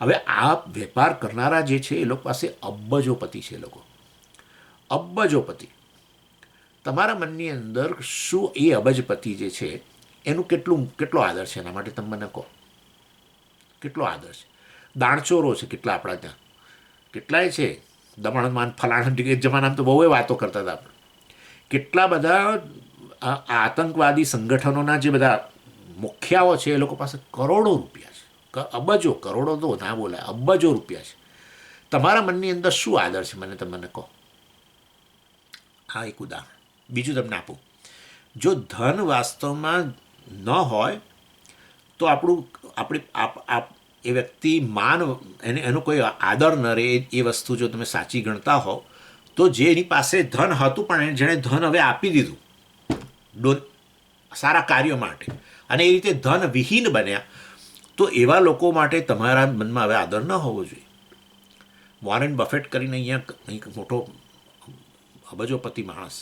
હવે આ વેપાર કરનારા જે છે એ લોકો પાસે અબજોપતિ છે. એ લોકો અબજોપતિ. તમારા મનની અંદર શું એ અબજપતિ જે છે એનું કેટલો આદર છે એના માટે? તમે મને કહો, કેટલો આદર છે? દાણચોરો છે કેટલા આપણા ત્યાં, કેટલાય છે. દમણમાં ફલાણા એક જમાનામાં તો બહુ વાતો કરતા હતા આપણે. કેટલા બધા આતંકવાદી સંગઠનોના જે બધા મુખ્યાઓ છે એ લોકો પાસે કરોડો રૂપિયા છે. અબજો, કરોડો તો ના બોલાય, અબજો રૂપિયા છે. તમારા મનની અંદર શું આદર છે મને કહો. હા, એક ઉદાહરણ બીજું તમને આપું. જો ધન વાસ્તવમાં ન હોય તો એ વ્યક્તિ એનો કોઈ આદર ન રહે, એ વસ્તુ જો તમે સાચી ગણતા હો તો જે એની પાસે ધન હતું પણ જેણે ધન હવે આપી દીધું સારા કાર્યો માટે અને એ રીતે ધન વિહીન બન્યા, તો એવા લોકો માટે તમારા મનમાં હવે આદર ન હોવો જોઈએ. વોરેન બફેટ કરીને અહીંયા મોટો અબજોપતિ માણસ,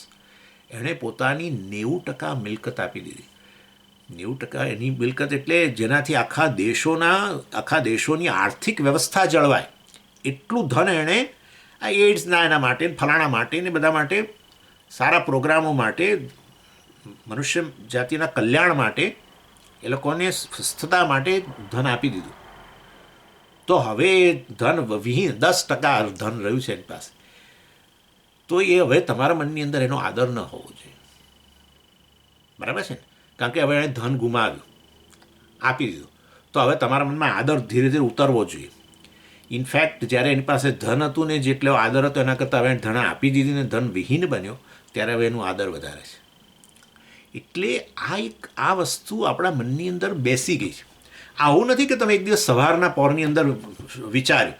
એણે પોતાની 90% મિલકત આપી દીધી. 90% એની મિલકત એટલે જેનાથી આખા દેશોની આર્થિક વ્યવસ્થા જળવાય એટલું ધન એણે આ એડ્સના એના માટે, ફલાણા માટે ને બધા માટે, સારા પ્રોગ્રામો માટે, મનુષ્ય જાતિના કલ્યાણ માટે, એ લોકોને સ્વસ્થતા માટે ધન આપી દીધું. તો હવે ધન વિહીન 10% ધન રહ્યું છે એની પાસે, તો એ હવે તમારા મનની અંદર એનો આદર ન હોવો જોઈએ. બરાબર છે ને? કારણ કે હવે એણે ધન ગુમાવ્યું, આપી દીધું, તો હવે તમારા મનમાં આદર ધીરે ધીરે ઉતરવો જોઈએ. ઇનફેક્ટ જ્યારે એની પાસે ધન હતું ને જેટલો આદર હતો એના કરતાં હવે ધન આપી દીધી ને ધન વિહીન બન્યો, ત્યારે હવે એનું આદર વધારે છે. એટલે આ વસ્તુ આપણા મનની અંદર બેસી ગઈ છે. આવું નથી કે તમે એક દિવસ સવારના પહોરની અંદર વિચાર્યું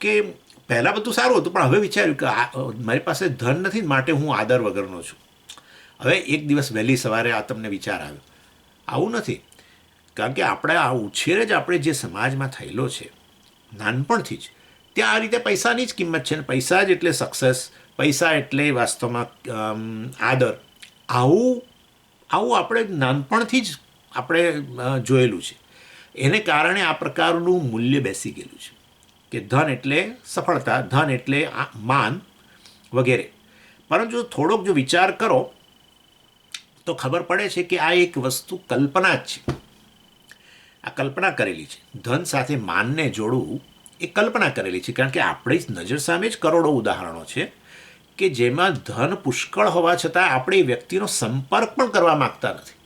કે પહેલાં બધું સારું હતું પણ હવે વિચાર્યું કે મારી પાસે ધન નથી માટે હું આદર વગરનો છું. હવે એક દિવસ વહેલી સવારે આ તમને વિચાર આવ્યો. આવું નથી. કારણ કે આપણે આ ઉછેર જ આપણે જે સમાજમાં થયેલો છે નાનપણથી જ, ત્યાં આ રીતે પૈસાની જ કિંમત છે ને પૈસા જ એટલે સક્સેસ, પૈસા એટલે વાસ્તવમાં આદર. આવું આપણે નાનપણથી જ આપણે જોયેલું છે. એને કારણે આ પ્રકારનું મૂલ્ય બેસી ગયેલું છે કે ધન એટલે સફળતા, ધન એટલે માન વગેરે. પરંતુ જો થોડોક જો વિચાર કરો તો ખબર પડે છે કે આ એક વસ્તુ કલ્પના જ છે. આ કલ્પના કરેલી છે. ધન સાથે માનને જોડવું એ કલ્પના કરેલી છે. કારણ કે આપણી નજર સામે જ કરોડો ઉદાહરણો છે કે જેમાં ધન પુષ્કળ હોવા છતાં આપણે એ વ્યક્તિનો સંપર્ક પણ કરવા માગતા નથી.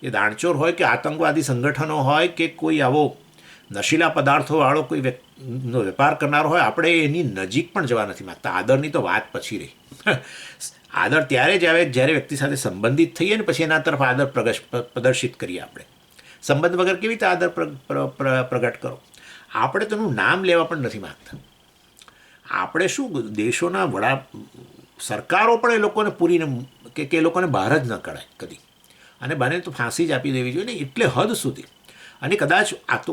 એ દાણચોર હોય કે આતંકવાદી સંગઠનો હોય કે કોઈ આવો નશીલા પદાર્થોવાળો કોઈ નો વેપાર કરનારો હોય, આપણે એની નજીક પણ જવા નથી માગતા. આદરની તો વાત પછી રહી. આદર ત્યારે જ આવે જ્યારે વ્યક્તિ સાથે સંબંધિત થઈએ ને પછી એના તરફ આદર પ્રદર્શિત કરીએ. આપણે સંબંધ વગર કેવી રીતે આદર પ્રગટ કરો? આપણે તેનું નામ લેવા પણ નથી માગતા. આપણે શું દેશોના સરકારો પણ એ લોકોને પૂરીને કે એ લોકોને બહાર જ ન કઢાય કદી, અને બને તો ફાંસી જ આપી દેવી જોઈએ ને એટલે હદ સુધી. અને કદાચ આ તો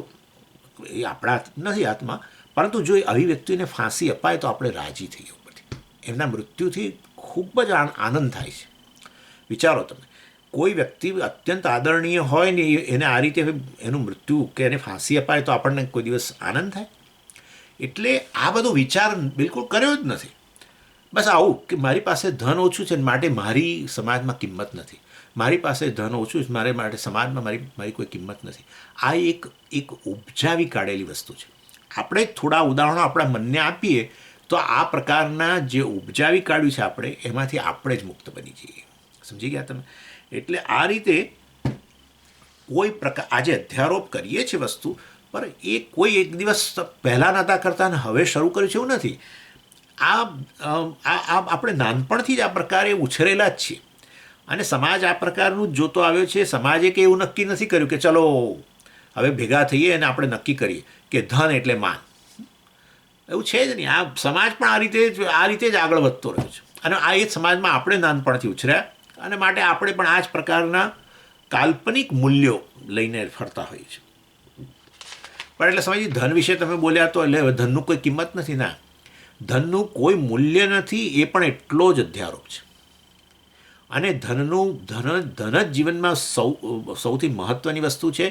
એ આપણા નથી હાથમાં, પરંતુ જો આવી વ્યક્તિને ફાંસી અપાય તો આપણે રાજી થઈએ ઉપરથી. એમના મૃત્યુથી ખૂબ જ આનંદ થાય છે. વિચારો તમે, કોઈ વ્યક્તિ અત્યંત આદરણીય હોય ને એને આ રીતે એનું મૃત્યુ કે એને ફાંસી અપાય તો આપણને કોઈ દિવસ આનંદ થાય? એટલે આ બધો વિચાર બિલકુલ કર્યો જ નથી. બસ આવું કે મારી પાસે ધન ઓછું છે માટે મારી સમાજમાં કિંમત નથી, મારી પાસે ધન ઓછું છે મારે માટે સમાજમાં મારી કોઈ કિંમત નથી. આ એક ઉપજાવી કાઢેલી વસ્તુ છે. આપણે થોડા ઉદાહરણો આપણા મનને આપીએ તો આ પ્રકારના જે ઉપજાવી કાઢ્યું છે આપણે એમાંથી આપણે જ મુક્ત બની જઈએ. સમજી ગયા તમે? એટલે આ રીતે કોઈ પ્રકાર આજે અધ્યારોપ કરીએ છીએ વસ્તુ પર, એ કોઈ એક દિવસ પહેલાં નહોતા કરતા ને હવે શરૂ કર્યું છે એવું નથી. આપણે નાનપણથી જ આ પ્રકારે ઉછરેલા જ છીએ અને સમાજ આ પ્રકારનું જ જોતો આવ્યો છે. સમાજે કે એવું નક્કી નથી કર્યું કે ચલો હવે ભેગા થઈએ અને આપણે નક્કી કરીએ કે ધન એટલે માન. એવું છે જ નહીં. આ સમાજ પણ આ રીતે જ આગળ વધતો રહ્યો છે અને આ એ સમાજમાં આપણે નાનપણથી ઉછર્યા અને માટે આપણે પણ આ જ પ્રકારના કાલ્પનિક મૂલ્યો લઈને ફરતા હોઈએ છીએ. પણ એટલે સમજી, ધન વિશે તમે બોલ્યા તો એટલે ધનનું કોઈ કિંમત નથી. ના, ધનનું કોઈ મૂલ્ય નથી, એ પણ એટલો જ અધ્યારોપ છે. અને ધન જ જીવનમાં સૌથી મહત્ત્વની વસ્તુ છે.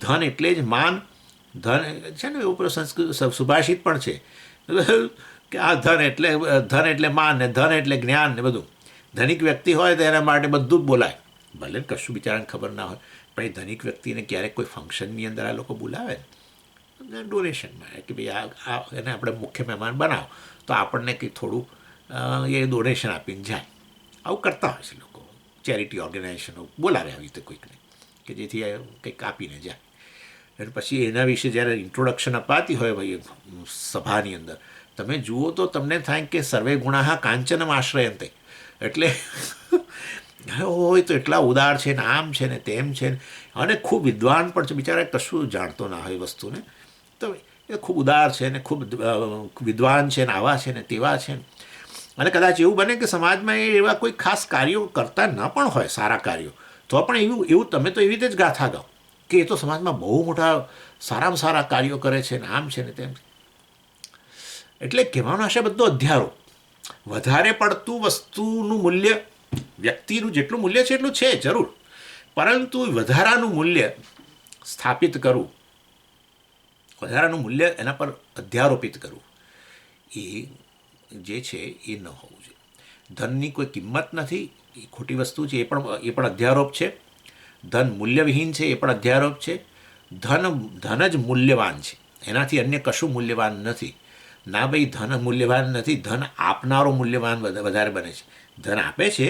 ધન એટલે જ માન. ધન છે ને એવું સંસ્કૃત સુભાષિત પણ છે કે આ ધન એટલે માન ને ધન એટલે જ્ઞાન ને બધું. ધનિક વ્યક્તિ હોય તો એના માટે બધું જ બોલાય, ભલે કશું બિચારાને ખબર ના હોય. પણ એ ધનિક વ્યક્તિને ક્યારેક કોઈ ફંક્શનની અંદર આ લોકો બોલાવે ને ડોનેશનમાં કે ભાઈ આ એને આપણે મુખ્ય મહેમાન બનાવો તો આપણને કંઈ થોડું એ ડોનેશન આપીને જાય. આવું કરતા હોય છે લોકો. ચેરિટી ઓર્ગેનાઇઝેશનો બોલાવે આવી રીતે કોઈકને કે જેથી કંઈક આપીને જાય. અને પછી એના વિશે જ્યારે ઇન્ટ્રોડક્શન અપાતી હોય ભાઈ સભાની અંદર, તમે જુઓ તો તમને થાય કે સર્વે ગુણાહ કાંચનમ આશ્રયંતે. એટલે હોય તો એટલા ઉદાર છે ને આમ છે ને તેમ છે ને, અને ખૂબ વિદ્વાન પણ છે. બિચારા કશું જાણતો ના હોય વસ્તુને, તો એ ખૂબ ઉદાર છે ને ખૂબ વિદ્વાન છે ને આવા છે ને તેવા છે ને. અને કદાચ એવું બને કે સમાજમાં એવા કોઈ ખાસ કાર્યો કરતા ન પણ હોય, સારા કાર્યો, તો પણ એવું તમે તો એવી રીતે જ ગાથા ગાઓ કે એ તો સમાજમાં બહુ મોટા સારામાં સારા કાર્યો કરે છે ને આમ છે ને તેમ. એટલે કહેવાનો આશા બધો અધ્યારો. વધારે પડતું વસ્તુનું મૂલ્ય, વ્યક્તિનું જેટલું મૂલ્ય છે એટલું છે જરૂર, પરંતુ વધારાનું મૂલ્ય સ્થાપિત કરવું, વધારાનું મૂલ્ય એના પર અધ્યારોપિત કરવું, એ જે છે એ ન હોવું જોઈએ. ધનની કોઈ કિંમત નથી, એ ખોટી વસ્તુ છે, એ પણ અધ્યારોપ છે. ધન મૂલ્યવિહીન છે, એ પણ અધ્યારોપ છે. ધન જ મૂલ્યવાન છે, એનાથી અન્ય કશું મૂલ્યવાન નથી. ના ભાઈ, ધન મૂલ્યવાન નથી, ધન આપનારો મૂલ્યવાન વધારે બને છે. ધન આપે છે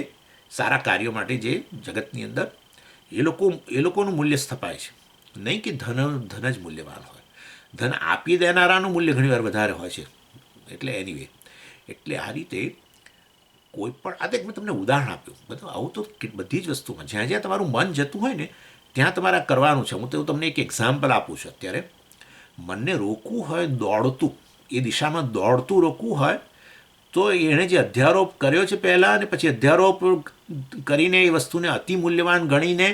સારા કાર્યો માટે, જે જગતની અંદર એ લોકોનું મૂલ્ય સ્થપાય છે, નહીં કે ધન જ મૂલ્યવાન હોય. ધન આપી દેનારાનું મૂલ્ય ઘણીવાર વધારે હોય છે. એટલે એનીવે, એટલે આ રીતે કોઈ પણ, આ તો મેં તમને ઉદાહરણ આપ્યું. બધું આવું તો બધી જ વસ્તુમાં જ્યાં જ્યાં તમારું મન જતું હોય ને ત્યાં તમારે કરવાનું છે. હું તો તમને એક એક્ઝામ્પલ આપું છું. અત્યારે મનને રોકવું હોય, દોડતું, એ દિશામાં દોડતું રોકવું હોય, તો એણે જે અધ્યારોપ કર્યો છે પહેલાં, અને પછી અધ્યારોપ કરીને એ વસ્તુને અતિ મૂલ્યવાન ગણીને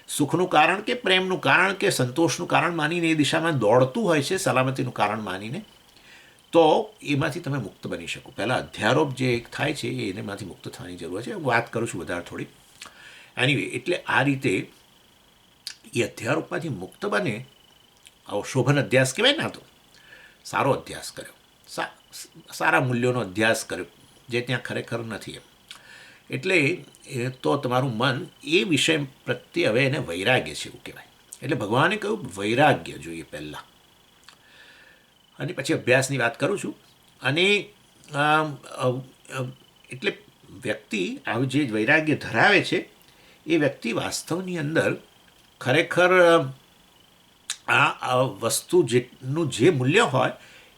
સુખનું કારણ કે પ્રેમનું કારણ કે સંતોષનું કારણ માનીને એ દિશામાં દોડતું હોય છે, સલામતીનું કારણ માનીને, તો એમાંથી તમે મુક્ત બની શકો. પહેલાં અધ્યારોપ જે થાય છે એનેમાંથી મુક્ત થવાની જરૂર છે. હું વાત કરું છું વધારે થોડી. એનીવે, એટલે આ રીતે એ અધ્યારોપમાંથી મુક્ત બને. આવો શોભન અધ્યાસ કહેવાય ને. આ તો સારો અધ્યાસ કર્યો, સારા મૂલ્યોનો અધ્યાસ કર્યો, જે ત્યાં ખરેખર નથી એમ. એટલે તો તમારું મન એ વિષય પ્રત્યે હવે એને વૈરાગ્ય છે એવું કહેવાય. એટલે ભગવાને કહ્યું વૈરાગ્ય જોઈએ પહેલાં, અને પછી અભ્યાસની વાત કરું છું. અને એટલે વ્યક્તિ આવું જે વૈરાગ્ય ધરાવે છે એ વ્યક્તિ વાસ્તવની અંદર ખરેખર આ વસ્તુ જેનું જે મૂલ્ય હોય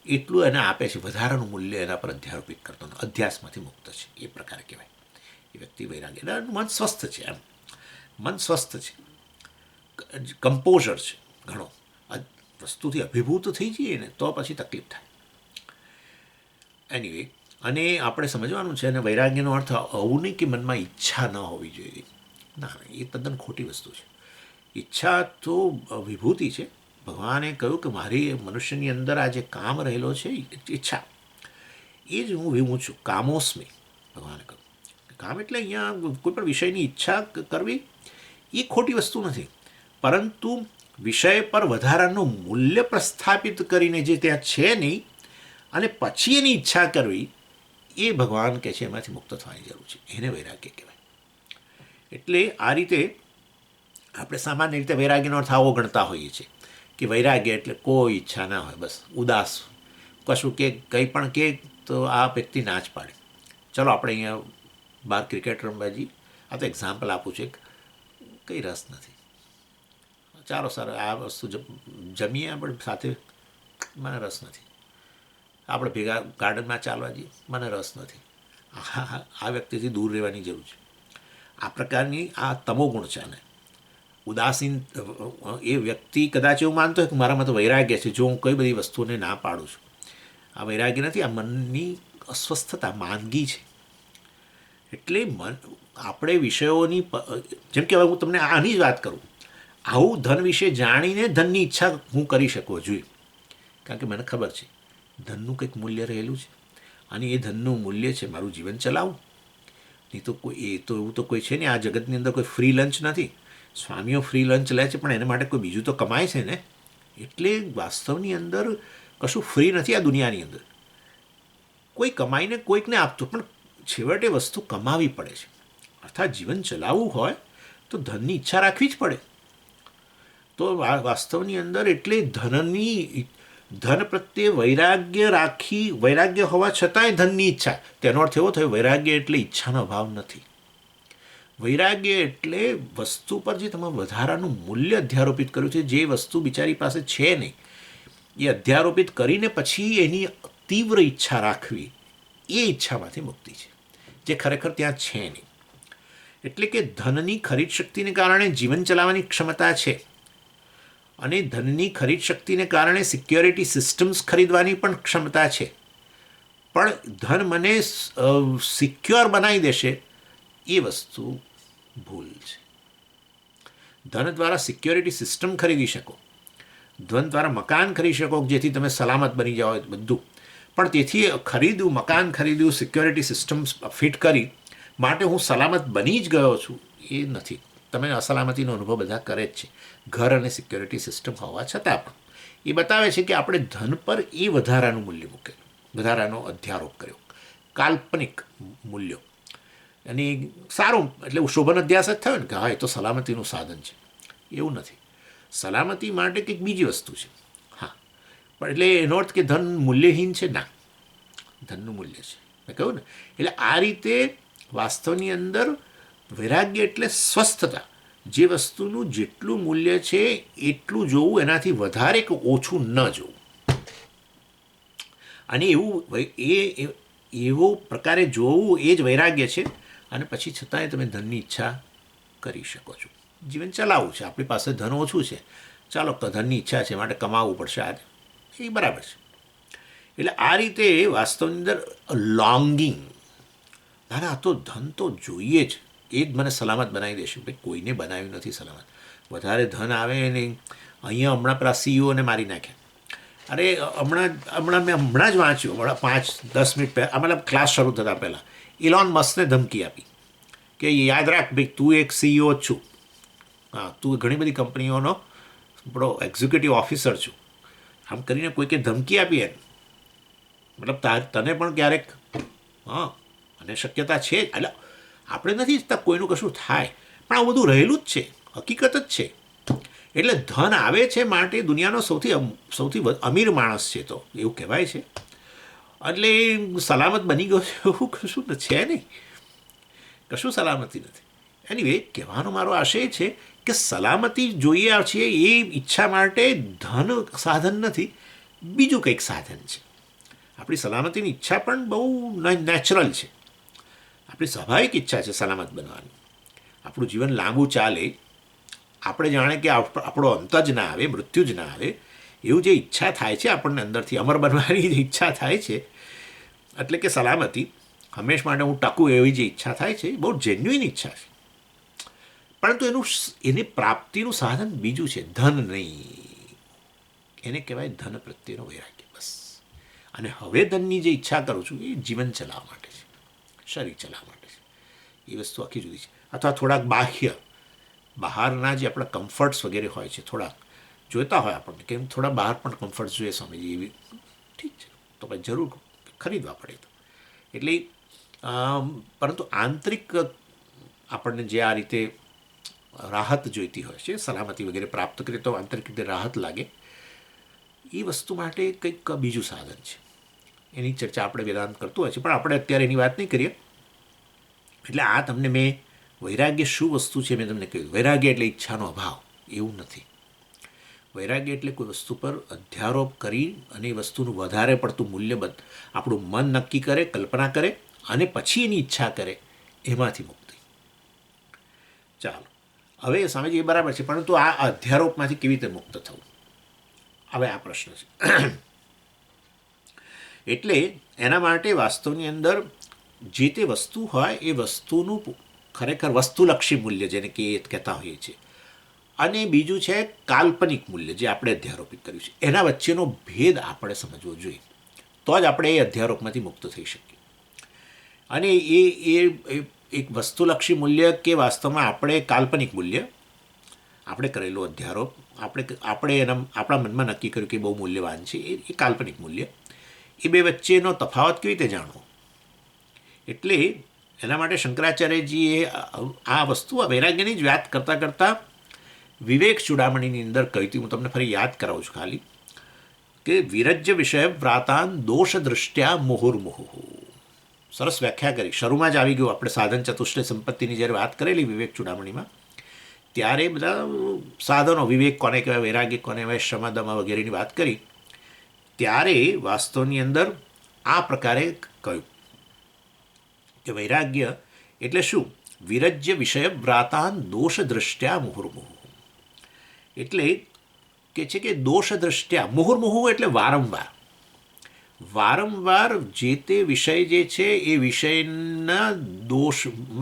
એટલું એને આપે છે. વધારાનું મૂલ્ય એના પર અધ્યારોપિત કરતો નથી, અધ્યાસમાંથી મુક્ત છે, એ પ્રકારે કહેવાય. એ વ્યક્તિ વૈરાગ્ય, મન સ્વસ્થ છે. એમ મન સ્વસ્થ છે, કમ્પોઝર છે ઘણો. વસ્તુથી અભિભૂત થઈ જઈએ ને તો પછી તકલીફ થાય. એનીવે, અને આપણે સમજવાનું છે. અને વૈરાગ્યનો અર્થ આવું નહીં કે મનમાં ઈચ્છા ન હોવી જોઈએ. ના, એ તદ્દન ખોટી વસ્તુ છે. ઈચ્છા તો વિભૂતિ છે. ભગવાને કહ્યું કે મારી મનુષ્યની અંદર આ જે કામ રહેલો છે, ઈચ્છા, એ જ હું છું. કામોસ્મી, ભગવાને કહ્યું. કામ એટલે અહીંયા કોઈ પણ વિષયની ઈચ્છા કરવી એ ખોટી વસ્તુ નથી, પરંતુ વિષય પર વધારાનું મૂલ્ય પ્રસ્થાપિત કરીને જે ત્યાં છે નહીં, અને પછી એની ઈચ્છા કરવી, એ ભગવાન કહે છે એમાંથી મુક્ત થવાની જરૂર છે. એને વૈરાગ્ય કહેવાય. એટલે આ રીતે આપણે સામાન્ય રીતે વૈરાગ્યનો અર્થ આવો ગણતા હોઈએ છીએ કે વૈરાગ્ય એટલે કોઈ ઈચ્છા ના હોય, બસ ઉદાસ. કશું કે કંઈ પણ કે તો આ વ્યક્તિ ના જ પાડે. ચલો આપણે અહીંયા બહાર ક્રિકેટ રમવા જઈએ, આ તો એક્ઝામ્પલ આપું છું. કંઈ રસ નથી, ચાલો સર આ વસ્તુ જમીએ આપણે સાથે, મને રસ નથી. આપણે ભેગા ગાર્ડનમાં ચાલવા જઈએ, મને રસ નથી. આ વ્યક્તિથી દૂર રહેવાની જરૂર છે. આ પ્રકારની આ તમોગુણ છે. અને ઉદાસીન એ વ્યક્તિ કદાચ એવું માનતો હોય કે મારામાં તો વૈરાગ્ય છે, જો હું કઈ બધી વસ્તુઓને ના પાડું છું. આ વૈરાગ્ય નથી, આ મનની અસ્વસ્થતા, માંદગી છે. એટલે આપણે વિષયોની, જેમ કે હવે હું તમને આની જ વાત કરું, આવું ધન વિશે જાણીને ધનની ઈચ્છા હું કરી શકું જોઈએ, કારણ કે મને ખબર છે ધનનું કંઈક મૂલ્ય રહેલું છે, અને એ ધનનું મૂલ્ય છે મારું જીવન ચલાવવું. નહીં તો કોઈ, એ તો એવું તો કોઈ છે ને આ જગતની અંદર, કોઈ ફ્રી લંચ નથી. સ્વામીઓ ફ્રી લંચ લે છે, પણ એના માટે કોઈ બીજું તો કમાય છે ને. એટલે વાસ્તવની અંદર કશું ફ્રી નથી આ દુનિયાની અંદર. કોઈ કમાઈને કોઈકને આપતું, પણ છેવટે વસ્તુ કમાવી પડે છે. અર્થાત જીવન ચલાવવું હોય તો ધનની ઈચ્છા રાખવી જ પડે. તો વાસ્તવની અંદર એટલે ધન પ્રત્યે વૈરાગ્ય હોવા છતાંય ધનની ઈચ્છા, તેનો અર્થ એવો થયો વૈરાગ્ય એટલે ઈચ્છાનો અભાવ નથી. વૈરાગ્ય એટલે વસ્તુ પર જે તમે વધારાનું મૂલ્ય અધ્યારોપિત કર્યું છે, જે વસ્તુ બિચારી પાસે છે નહીં, એ અધ્યારોપિત કરીને પછી એની તીવ્ર ઈચ્છા રાખવી, એ ઈચ્છામાંથી મુક્તિ છે, જે ખરેખર ત્યાં છે નહીં. એટલે કે ધનની ખરીદ શક્તિને કારણે જીવન ચલાવવાની ક્ષમતા છે, અને ધનની ખરીદ શક્તિને કારણે સિક્યોરિટી સિસ્ટમ્સ ખરીદવાની પણ ક્ષમતા છે. પણ ધન મને સિક્યોર બનાવી દેશે, એ વસ્તુ ભૂલ છે. ધન દ્વારા સિક્યોરિટી સિસ્ટમ ખરીદી શકો, ધન દ્વારા મકાન ખરીદી શકો, જેથી તમે સલામત બની જાઓ બધું, પણ તેથી ખરીદ્યું, મકાન ખરીદ્યું, સિક્યોરિટી સિસ્ટમ્સ ફિટ કરી માટે હું સલામત બની જ ગયો છું એ નથી. તમે અસલામતીનો અનુભવ બધા કરે જ છે, ઘર અને સિક્યોરિટી સિસ્ટમ હોવા છતાં પણ. એ બતાવે છે કે આપણે ધન પર એ વધારાનું મૂલ્ય મૂકેલું, વધારાનો અધ્યારોપ કર્યો, કાલ્પનિક મૂલ્યો. અને સારું એટલે શોભન અધ્યાસ જ થયો ને કે હા એ તો સલામતીનું સાધન છે. એવું નથી. સલામતી માટે કંઈક બીજી વસ્તુ છે. હા, પણ એટલે એનો અર્થ કે ધન મૂલ્યહીન છે ના, ધનનું મૂલ્ય છે, મેં કહ્યું ને. એટલે આ રીતે વાસ્તવની અંદર વૈરાગ્ય એટલે સ્વસ્થતા. જે વસ્તુનું જેટલું મૂલ્ય છે એટલું જોવું, એનાથી વધારે કે ઓછું ન જોવું. અને એવો પ્રકારે જોવું એ જ વૈરાગ્ય છે. અને પછી છતાંય તમે ધનની ઈચ્છા કરી શકો છો. જીવન ચલાવવું છે, આપણી પાસે ધન ઓછું છે, ચાલો ધનની ઈચ્છા છે માટે કમાવવું પડશે આજે, એ બરાબર છે. એટલે આ રીતે વાસ્તવની અંદર લોંગિંગ, ના આ તો ધન તો જોઈએ જ, એ જ મને સલામત બનાવી દેશે. ભાઈ કોઈને બનાવ્યું નથી સલામત. વધારે ધન આવે ને અહીંયા હમણાં પેલા સીઈઓને મારી નાખ્યા. અરે હમણાં જ વાંચ્યું, હમણાં 5-10 મિનિટ પહેલાં, મતલબ ક્લાસ શરૂ થતાં પહેલાં ઇલોન મસ્કને ધમકી આપી કે યાદ રાખ ભાઈ તું એક સીઈઓ જ છું, હા તું ઘણી બધી કંપનીઓનો બડો એક્ઝિક્યુટિવ ઓફિસર છું. આમ કરીને કોઈકે ધમકી આપી એને, મતલબ તને પણ ક્યારેક, હા અને શક્યતા છે. એટલે આપણે નથી ઈચ્છતા કોઈનું કશું થાય, પણ આ બધું રહેલું જ છે, હકીકત જ છે. એટલે ધન આવે છે માટે દુનિયાનો સૌથી અમીર માણસ છે તો એવું કહેવાય છે. એટલે સલામત બની ગયો છે એવું કશું છે નહીં, કશું સલામતી નથી. એનીવે કહેવાનો મારો આશય છે કે સલામતી જોઈએ છીએ એ ઈચ્છા માટે ધન સાધન નથી, બીજું કંઈક સાધન છે. આપણી સલામતીની ઈચ્છા પણ બહુ નેચરલ છે, આપણી સ્વાભાવિક ઈચ્છા છે સલામત બનવાની. આપણું જીવન લાંબુ ચાલે, આપણે જાણે કે આપણો અંત જ ના આવે, મૃત્યુ જ ના આવે, એવું જે ઈચ્છા થાય છે આપણને અંદરથી, અમર બનવાની જે ઈચ્છા થાય છે, એટલે કે સલામતી હંમેશ માટે હું ટકું એવી જે ઈચ્છા થાય છે, બહુ જેન્યુઇન ઈચ્છા છે. પરંતુ એની પ્રાપ્તિનું સાધન બીજું છે, ધન નહીં. એને કહેવાય ધન પ્રત્યેનો વૈરાગ્ય, બસ. અને હવે ધનની જે ઈચ્છા કરું છું એ જીવન ચલાવવા માટે છે, શરીર ચલાવવા માટે છે. એ વસ્તુ આખી જુદી છે. અથવા થોડાક બહારના જે આપણા કમ્ફર્ટ્સ વગેરે હોય છે, થોડાક જોઈતા હોય આપણને કે થોડા બહાર પણ કમ્ફર્ટ્સ જોઈએ સ્વામીજી, એવી ઠીક છે તો ભાઈ જરૂર ખરીદવા પડે તો. એટલે પરંતુ આંતરિક આપણને જે આ રીતે રાહત જોઈતી હોય છે, સલામતી વગેરે પ્રાપ્ત કરીએ તો આંતરિક રીતે રાહત લાગે, એ વસ્તુ માટે કંઈક બીજું સાધન છે. એની ચર્ચા આપણે વેદાંત કરતું હોય છે, પણ આપણે અત્યારે એની વાત નહીં કરીએ. એટલે આ તમને મેં વૈરાગ્ય શું વસ્તુ છે મેં તમને કહ્યું. વૈરાગ્ય એટલે ઈચ્છાનો અભાવ એવું નથી. વૈરાગ્ય એટલે કોઈ વસ્તુ પર અધ્યારોપ કરી અને એ વસ્તુનું વધારે પડતું મૂલ્ય આપણું મન નક્કી કરે, કલ્પના કરે અને પછી એની ઈચ્છા કરે, એમાંથી મુક્તિ. ચાલો, હવે સ્વામીજી એ બરાબર છે, પરંતુ આ અધ્યારોપમાંથી કેવી રીતે મુક્ત થવું, હવે આ પ્રશ્ન છે. એટલે એના માટે વાસ્તવની અંદર જે તે વસ્તુ હોય એ વસ્તુનું ખરેખર વસ્તુલક્ષી મૂલ્ય જેને કે કહેતા હોઈએ છીએ, અને બીજું છે કાલ્પનિક મૂલ્ય જે આપણે અધ્યારોપિત કર્યું છે. એના વચ્ચેનો ભેદ આપણે સમજવો જોઈએ, તો જ આપણે એ અધ્યારોપમાંથી મુક્ત થઈ શકીએ. અને એ એક વસ્તુલક્ષી મૂલ્ય કે વાસ્તવમાં આપણે કાલ્પનિક મૂલ્ય, આપણે કરેલો અધ્યારોપ, આપણે આપણા મનમાં નક્કી કર્યું કે બહુ મૂલ્યવાન છે, એ કાલ્પનિક મૂલ્ય, એ બે વચ્ચેનો તફાવત કેવી રીતે જાણવો. એટલે એના માટે શંકરાચાર્યજીએ આ વસ્તુ વૈરાગ્યની જ વાત કરતાં કરતાં વિવેક ચૂડામણીની અંદર કહી હતી, હું તમને ફરી યાદ કરાવું છું ખાલી, કે વિરજ્ય વિષય વ્રાતાન દોષ દૃષ્ટ્યા મુહુર્મુહુ. સરસ વ્યાખ્યા કરી, શરૂમાં જ આવી ગયું. આપણે સાધન ચતુષ્ટય સંપત્તિની જ્યારે વાત કરેલી વિવેક ચૂડામણીમાં, ત્યારે બધા સાધનો, વિવેક કોને કહેવાય, વૈરાગ્ય કોને કહેવાય, શમદમ વગેરેની વાત કરી, ત્યારે વાસ્તવની અંદર આ પ્રકારે કહ્યું કે વૈરાગ્ય એટલે શું? વિરજ્ય વિષય વ્રાતાન દોષ દૃષ્ટ્યા મુહુર્મુહુ. એટલે કે છે કે દોષ દૃષ્ટ્યા, મુહુર્મુહુ એટલે વારંવાર જે તે વિષય જે છે એ વિષયના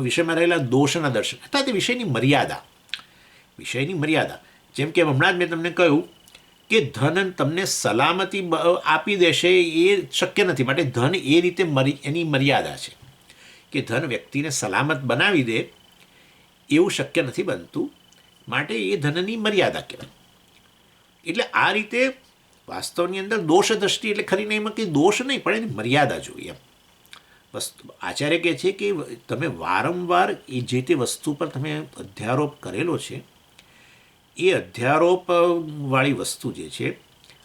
વિષયમાં રહેલા દોષના દર્શન, અથવા તે વિષયની મર્યાદા. જેમ કે હમણાં જ મેં તમને કહ્યું કે ધન તમને સલામતી આપી દેશે એ શક્ય નથી. માટે ધન એ રીતે એની મર્યાદા છે કે ધન વ્યક્તિને સલામત બનાવી દે એવું શક્ય નથી બનતું. માટે એ ધનની મર્યાદા કહેવાય. એટલે આ રીતે વાસ્તવની અંદર દોષ દ્રષ્ટિ એટલે ખરીને એમાં કંઈ દોષ નહીં પણ એની મર્યાદા જોઈએ એમ. આચાર્ય કહે છે કે તમે વારંવાર એ જે તે વસ્તુ પર તમે અધ્યારોપ કરેલો છે એ અધ્યારોપવાળી વસ્તુ જે છે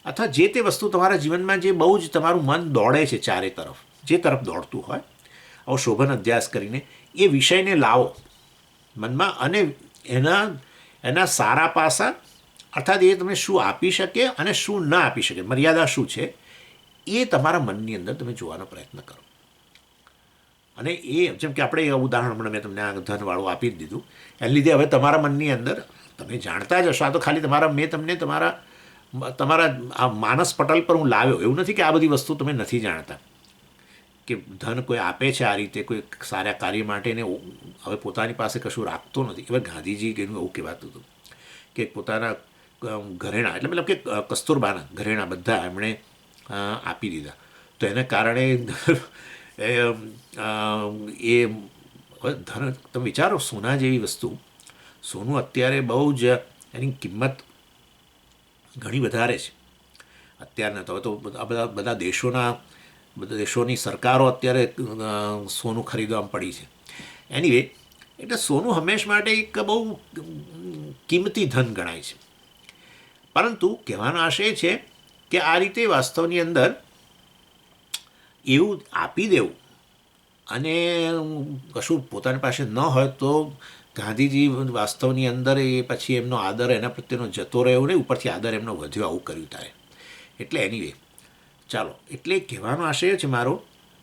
અથવા જે તે વસ્તુ તમારા જીવનમાં જે બહુ જ તમારું મન દોડે છે ચારે તરફ, જે તરફ દોડતું હોય, આવો શોભન અધ્યાસ કરીને એ વિષયને લાવો મનમાં અને એના સારા પાસા અર્થાત એ તમે શું આપી શકે અને શું ન આપી શકે, મર્યાદા શું છે એ તમારા મનની અંદર તમે જોવાનો પ્રયત્ન કરો. અને એ જેમ કે આપણે ઉદાહરણ હમણાં મેં તમને આ ધનવાળું આપી જ દીધું, એને લીધે હવે તમારા મનની અંદર તમે જાણતા જ હશો. આ તો ખાલી મેં તમને તમારા આ માનસ પટલ પર હું લાવ્યો. એવું નથી કે આ બધી વસ્તુ તમે નથી જાણતા કે ધન કોઈ આપે છે આ રીતે કોઈ સારા કાર્ય માટે ને હવે પોતાની પાસે કશું રાખતો નથી. હવે ગાંધીજી એનું એવું કહેવાતું હતું કે પોતાના ઘરેણાં એટલે મતલબ કે કસ્તુરબાના ઘરેણાં બધા એમણે આપી દીધા. તો એને કારણે એ ધન તમે વિચારો, સોના જેવી વસ્તુ, સોનું અત્યારે બહુ જ એની કિંમત ઘણી વધારે છે અત્યારના. તો હવે તો બધા દેશોની સરકારો અત્યારે સોનું ખરીદવામાં પડી છે. એનીવે એટલે સોનું હંમેશ માટે એક બહુ કિંમતી ધન ગણાય છે. પરંતુ કહેવાનો આશય છે કે આ રીતે વાસ્તવની અંદર એવું આપી દેવું અને કશું પોતાની પાસે ન હોય તો ગાંધીજી વાસ્તવની અંદર એ પછી એમનો આદર એના પ્રત્યેનો જતો રહ્યો ને ઉપરથી આદર એમનો વધ્યો, આવું કર્યું તારે. એટલે એનીવે ચાલો, એટલે કહેવાનો આશય છે મારો,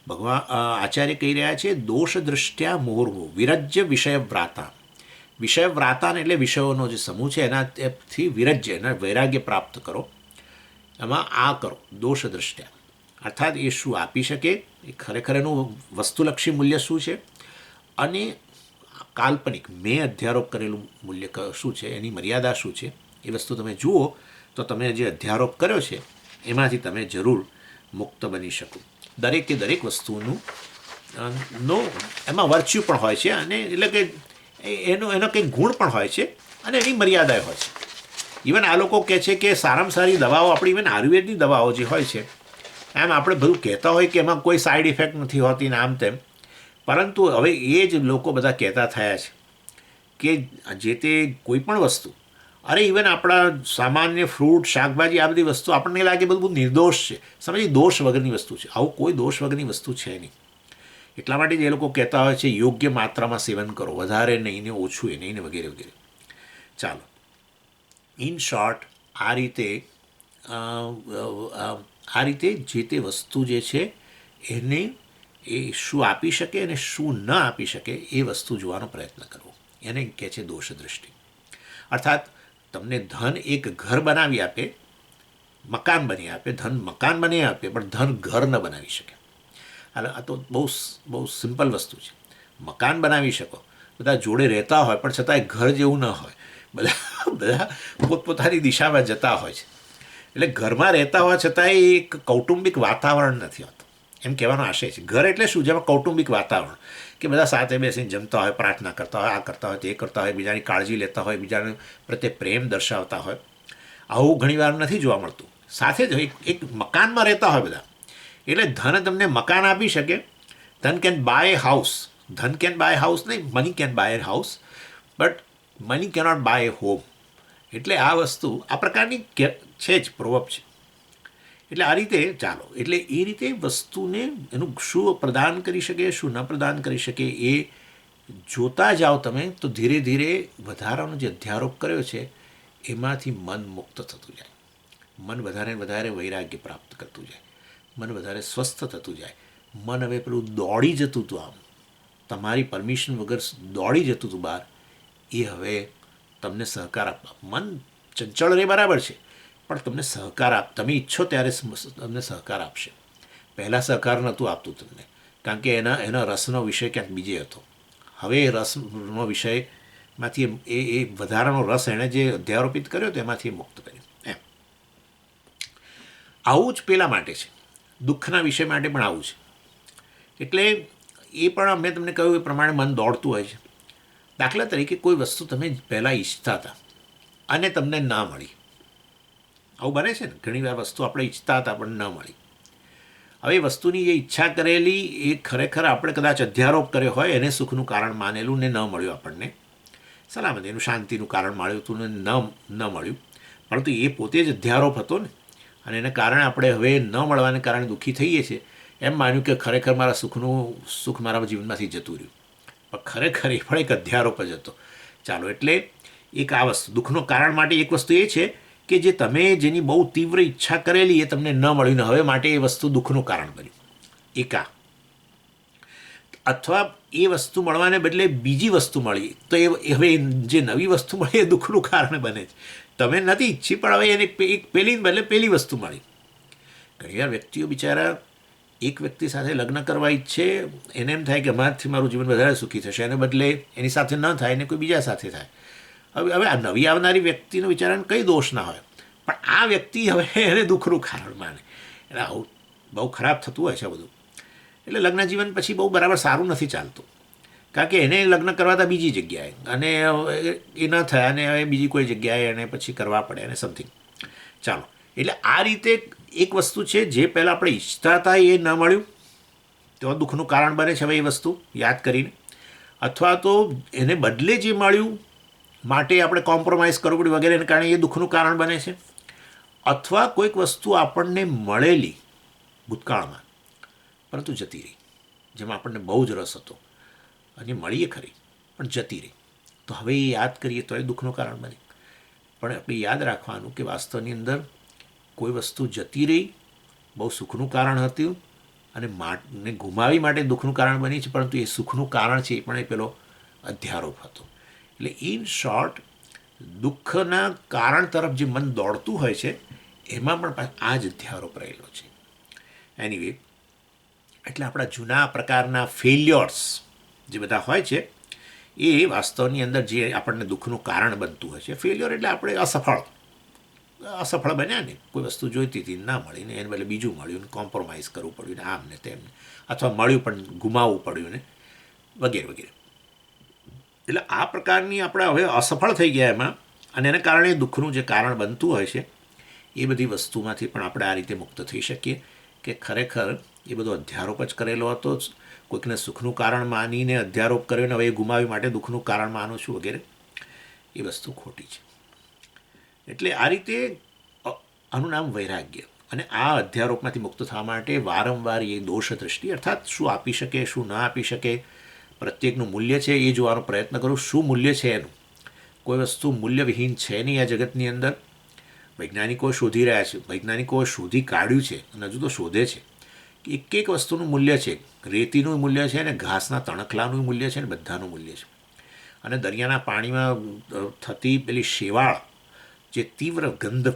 ભગવાન આચાર્ય કહી રહ્યા છે દોષ દૃષ્ટ્યા મુહુર્મુ વિરજ્ય વિષય વ્રાતા. વિષય વ્રાતાને એટલે વિષયોનો જે સમૂહ છે એનાથી વિરજ્ય, એના વૈરાગ્ય પ્રાપ્ત કરો. એમાં આ કરો દોષ દૃષ્ટ્યા, અર્થાત એ શું આપી શકે, એ ખરેખર એનું વસ્તુલક્ષી મૂલ્ય શું છે અને કાલ્પનિક મેં અધ્યારોપ કરેલું મૂલ્ય શું છે, એની મર્યાદા શું છે, એ વસ્તુ તમે જુઓ તો તમે જે અધ્યારોપ કર્યો છે એમાંથી તમે જરૂર મુક્ત બની શકો. દરેકે દરેક વસ્તુનું એમાં વર્ચ્યુ પણ હોય છે અને એટલે કે એનો કંઈક ગુણ પણ હોય છે અને એની મર્યાદા હોય છે. ઇવન આ લોકો કહે છે કે સારામાં સારી દવાઓ આપણી ઇવન આયુર્વેદની દવાઓ જે હોય છે એમ આપણે બધું કહેતા હોય કે એમાં કોઈ સાઈડ ઇફેક્ટ નથી હોતી ને આમ તેમ, પરંતુ હવે એ જ લોકો બધા કહેતા થયા છે કે જે તે કોઈ પણ વસ્તુ, અરે ઇવન આપણા સામાન્ય ફ્રૂટ શાકભાજી આ બધી વસ્તુ આપણને લાગે બધું નિર્દોષ છે, સમજી દોષ વગરની વસ્તુ છે. આવું કોઈ દોષ વગરની વસ્તુ છે નહીં. એટલા માટે જ એ લોકો કહેતા હોય છે યોગ્ય માત્રામાં સેવન કરો, વધારે નહીં ને ઓછું એ નહીં ને વગેરે વગેરે. ચાલો, ઇન શોર્ટ આ રીતે જે તે વસ્તુ જે છે એને એ શું આપી શકે અને શું ન આપી શકે એ વસ્તુ જોવાનો પ્રયત્ન કરવો, એને કહે છે દોષ દૃષ્ટિ. અર્થાત તમને ધન એક ઘર બનાવી આપે, મકાન બની આપે, ધન મકાન બની આપે પણ ધન ઘર ન બનાવી શકે. હાલ આ તો બહુ સિમ્પલ વસ્તુ છે. મકાન બનાવી શકો, બધા જોડે રહેતા હોય પણ છતાંય ઘર જેવું ન હોય, બધા પોતપોતાની દિશામાં જતા હોય છે. એટલે ઘરમાં રહેતા હોવા છતાંય એક કૌટુંબિક વાતાવરણ નથી હોતું, એમ કહેવાનો આશય છે. ઘર એટલે શું? જેમાં કૌટુંબિક વાતાવરણ કે બધા સાથે બેસીને જમતા હોય, પ્રાર્થના કરતા હોય, આ કરતા હોય, તે કરતા હોય, બીજાની કાળજી લેતા હોય, બીજાને પ્રત્યે પ્રેમ દર્શાવતા હોય. આવું ઘણીવાર નથી જોવા મળતું. સાથે જ એક મકાનમાં રહેતા હોય બધા. એટલે ધન તમને મકાન આપી શકે. ધન કેન બાય હાઉસ, ધન કેન બાય હાઉસ નહીં, money can buy house, but money cannot buy home. એટલે આ વસ્તુ આ પ્રકારની છે જ, પ્રોવર્બ છે. એટલે આ રીતે ચાલો, એટલે એ રીતે વસ્તુને એનું શું પ્રદાન કરી શકે, શું ન પ્રદાન કરી શકે એ જોતા જાઓ તમે તો ધીરે ધીરે વધારાનો જે અધ્યારોપ કર્યો છે એમાંથી મન મુક્ત થતું જાય, મન વધારે વધારે વૈરાગ્ય પ્રાપ્ત કરતું જાય, મન વધારે સ્વસ્થ થતું જાય. મન હવે પેલું દોડી જતું હતું, આમ તમારી પરમિશન વગર દોડી જતું હતું બહાર, એ હવે તમને સહકાર આપવા. મન ચંચળ રહે બરાબર છે પણ તમને સહકાર તમે ઈચ્છો ત્યારે તમને સહકાર આપશે. પહેલાં સહકાર નહોતું આપતું તમને, કારણ કે એના રસનો વિષય ક્યાંક બીજે હતો. હવે એ રસનો વિષયમાંથી એ વધારાનો રસ એણે જે અધ્યારોપિત કર્યો તો એમાંથી મુક્ત કર્યો એમ. આવું જ પેલા માટે છે, દુઃખના વિષય માટે પણ આવું છે. એટલે એ પણ મેં તમને કહ્યું એ પ્રમાણે મન દોડતું હોય છે. દાખલા તરીકે કોઈ વસ્તુ તમે પહેલાં ઈચ્છતા હતા અને તમને ના મળી. આવું બને છે ને, ઘણી વાર વસ્તુ આપણે ઈચ્છતા હતા પણ ન મળી. હવે વસ્તુની જે ઈચ્છા કરેલી એ ખરેખર આપણે કદાચ અધ્યારોપ કર્યો હોય, એને સુખનું કારણ માનેલું ને ન મળ્યું આપણને, સલામત એનું શાંતિનું કારણ મળ્યું હતું ને ન મળ્યું, પરંતુ એ પોતે જ અધ્યારોપ હતો ને, અને એને કારણે આપણે હવે ન મળવાને કારણે દુઃખી થઈએ છીએ. એમ માન્યું કે ખરેખર મારા સુખ મારા જીવનમાંથી જતું રહ્યું, પણ ખરેખર એ પણ એક અધ્યારોપ જ હતો. ચાલો, એટલે એક આ વસ્તુ દુઃખનું કારણ માટે એક વસ્તુ એ છે કે જે તમે જેની બહુ તીવ્ર ઈચ્છા કરેલી એ તમને ન મળ્યું ને હવે માટે એ વસ્તુ દુઃખનું કારણ બન્યું. એકા અથવા એ વસ્તુ મળવાને બદલે બીજી વસ્તુ મળી તો એ હવે જે નવી વસ્તુ મળી એ દુઃખનું કારણ બને છે. તમે નથી ઈચ્છી પણ હવે એને પેલી બદલે પેલી વસ્તુ મળી. ઘણીવાર વ્યક્તિઓ બિચારા એક વ્યક્તિ સાથે લગ્ન કરવા ઈચ્છે, એને એમ થાય કે અમારાથી મારું જીવન વધારે સુખી થશે, એને બદલે એની સાથે ન થાય ને કોઈ બીજા સાથે થાય. હવે આ નવી આવનારી વ્યક્તિનો વિચારાને કંઈ દોષ ના હોય, પણ આ વ્યક્તિ હવે એને દુઃખનું કારણ માને. એટલે આવું બહુ ખરાબ થતું હોય છે બધું. એટલે લગ્ન જીવન પછી બહુ બરાબર સારું નથી ચાલતું, કારણ કે એને લગ્ન કરવા હતા બીજી જગ્યાએ અને એ ન થયા અને હવે બીજી કોઈ જગ્યાએ એને પછી કરવા પડે અને સમથિંગ. ચાલો, એટલે આ રીતે એક વસ્તુ છે જે પહેલાં આપણે ઈચ્છતા હતા એ ન મળ્યું તો દુઃખનું કારણ બને છે હવે એ વસ્તુ યાદ કરીને, અથવા તો એને બદલે જે મળ્યું માટે આપણે કોમ્પ્રોમાઇઝ કરવું પડ્યું વગેરેને કારણે એ દુઃખનું કારણ બને છે. અથવા કોઈક વસ્તુ આપણને મળેલી ભૂતકાળમાં પરંતુ જતી રહી, જેમાં આપણને બહુ જ રસ હતો અને મળીએ ખરી પણ જતી રહી, તો હવે એ યાદ કરીએ તો એ દુઃખનું કારણ બને. પણ આપણે યાદ રાખવાનું કે વાસ્તવની અંદર કોઈ વસ્તુ જતી રહી બહુ સુખનું કારણ હતું અને ગુમાવી માટે દુઃખનું કારણ બની છે, પરંતુ એ સુખનું કારણ છે એ પણ એ પેલો અધ્યારોપ હતો. એટલે ઇન શોર્ટ, દુઃખના કારણ તરફ જે મન દોડતું હોય છે એમાં પણ આ જ અધ્યારોપ રહેલો છે. એનીવે, એટલે આપણા જૂના પ્રકારના ફેલ્યોર્સ જે બધા હોય છે એ વાસ્તવની અંદર જે આપણને દુઃખનું કારણ બનતું હોય છે. ફેલ્યોર એટલે આપણે અસફળ બન્યા ને, કોઈ વસ્તુ જોઈતી હતી ના મળી ને એને બદલે બીજું મળ્યું ને કોમ્પ્રોમાઇઝ કરવું પડ્યું ને આમ ને તેમને, અથવા મળ્યું પણ ગુમાવવું પડ્યું ને વગેરે વગેરે. એટલે આ પ્રકારની આપણે હવે અસફળ થઈ ગયા એમાં, અને એને કારણે દુઃખનું જે કારણ બનતું હોય છે એ બધી વસ્તુમાંથી પણ આપણે આ રીતે મુક્ત થઈ શકીએ કે ખરેખર એ બધો અધ્યારોપ જ કરેલો હતો. કોઈકને સુખનું કારણ માનીને અધ્યારોપ કર્યો ને હવે એ ગુમાવી માટે દુઃખનું કારણ માનું છું વગેરે, એ વસ્તુ ખોટી છે. એટલે આ રીતે આનું નામ વૈરાગ્ય. અને આ અધ્યારોપમાંથી મુક્ત થવા માટે વારંવાર એ દોષ દૃષ્ટિ, અર્થાત શું આપી શકે શું ના આપી શકે, પ્રત્યેકનું મૂલ્ય છે એ જોવાનો પ્રયત્ન કરું. શું મૂલ્ય છે એનું? કોઈ વસ્તુ મૂલ્યવિહીન છે નહીં આ જગતની અંદર. વૈજ્ઞાનિકો શોધી રહ્યા છે, વૈજ્ઞાનિકો શોધી કાઢ્યું છે અને હજુ તો શોધે છે કે એક વસ્તુનું મૂલ્ય છે. રેતીનું મૂલ્ય છે ને ઘાસના તણખલાનું મૂલ્ય છે ને બધાનું મૂલ્ય છે. અને દરિયાના પાણીમાં થતી પેલી શેવાળ, જે તીવ્ર ગંધ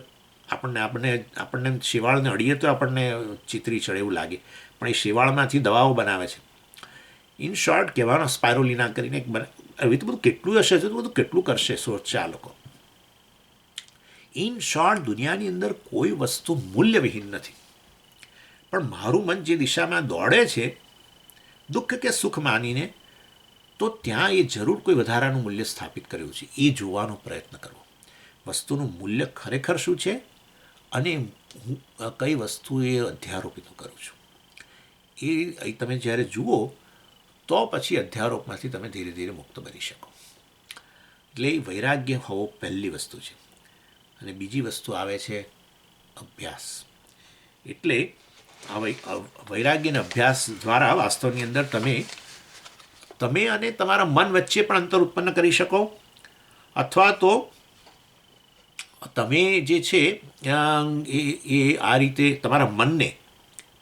આપણને શેવાળને અડીએ તો આપણને ચિતરી ચડે એવું લાગે, પણ એ શેવાળમાંથી દવાઓ બનાવે છે. ઇન શોર્ટ કહેવાનો સ્પાયરોલિના કરીને હવે તો બધું કેટલું હશે તો બધું કેટલું કરશે સોચશે આ લોકો. ઇન શોર્ટ, દુનિયાની અંદર કોઈ વસ્તુ મૂલ્યવિહીન નથી, પણ મારું મન જે દિશામાં દોડે છે દુઃખ કે સુખ માનીને, તો ત્યાં એ જરૂર કોઈ વધારાનું મૂલ્ય સ્થાપિત કર્યું છે એ જોવાનો પ્રયત્ન કરવો. વસ્તુનું મૂલ્ય ખરેખર શું છે અને હું કઈ વસ્તુ એ અધ્યારોપિત કરું છું, એ તમે જ્યારે જુઓ તો પછી અધ્યારોપમાંથી તમે ધીરે ધીરે મુક્ત બની શકો. એટલે એ વૈરાગ્ય હોવો પહેલી વસ્તુ છે. અને બીજી વસ્તુ આવે છે અભ્યાસ. એટલે વૈરાગ્ય અને અભ્યાસ દ્વારા વાસ્તવની અંદર તમે અને તમારા મન વચ્ચે પણ અંતર ઉત્પન્ન કરી શકો, અથવા તો તમે જે છે એ આ રીતે તમારા મનને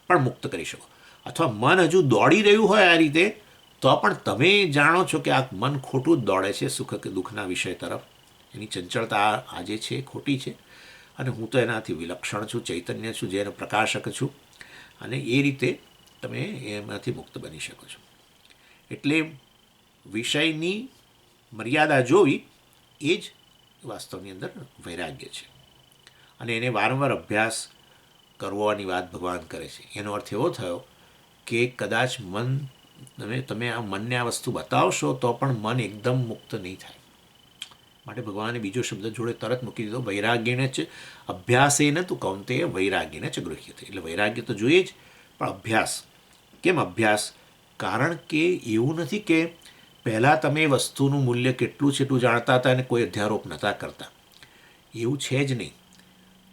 પણ મુક્ત કરી શકો. અથવા મન હજુ દોડી રહ્યું હોય આ રીતે તો પણ તમે જાણો છો કે આ મન ખોટું જ દોડે છે સુખ કે દુઃખના વિષય તરફ, એની ચંચળતા આજે છે ખોટી છે અને હું તો એનાથી વિલક્ષણ છું, ચૈતન્ય છું, જેનો પ્રકાશક છું, અને એ રીતે તમે એમાંથી મુક્ત બની શકો છો. એટલે વિષયની મર્યાદા જોવી એ જ વાસ્તવની અંદર વૈરાગ્ય છે. અને એને વારંવાર અભ્યાસ કરવાની વાત ભગવાન કરે છે. એનો અર્થ એવો થયો કે કદાચ મન તમે આ મનને આ વસ્તુ બતાવશો તો પણ મન એકદમ મુક્ત નહીં થાય. માટે ભગવાને બીજો શબ્દ જોડે તરત મૂકી દીધો, વૈરાગ્યને જ અભ્યાસેન તું કૌંતેય વૈરાગ્યને જ ગૃહ્યતે. એટલે વૈરાગ્ય તો જોઈએ જ, પણ અભ્યાસ. કેમ અભ્યાસ? કારણ કે એવું નથી કે પહેલાં તમે વસ્તુનું મૂલ્ય કેટલું છે એટલું જાણતા હતા અને કોઈ અધ્યારોપ નહોતા કરતા. એવું છે જ નહીં.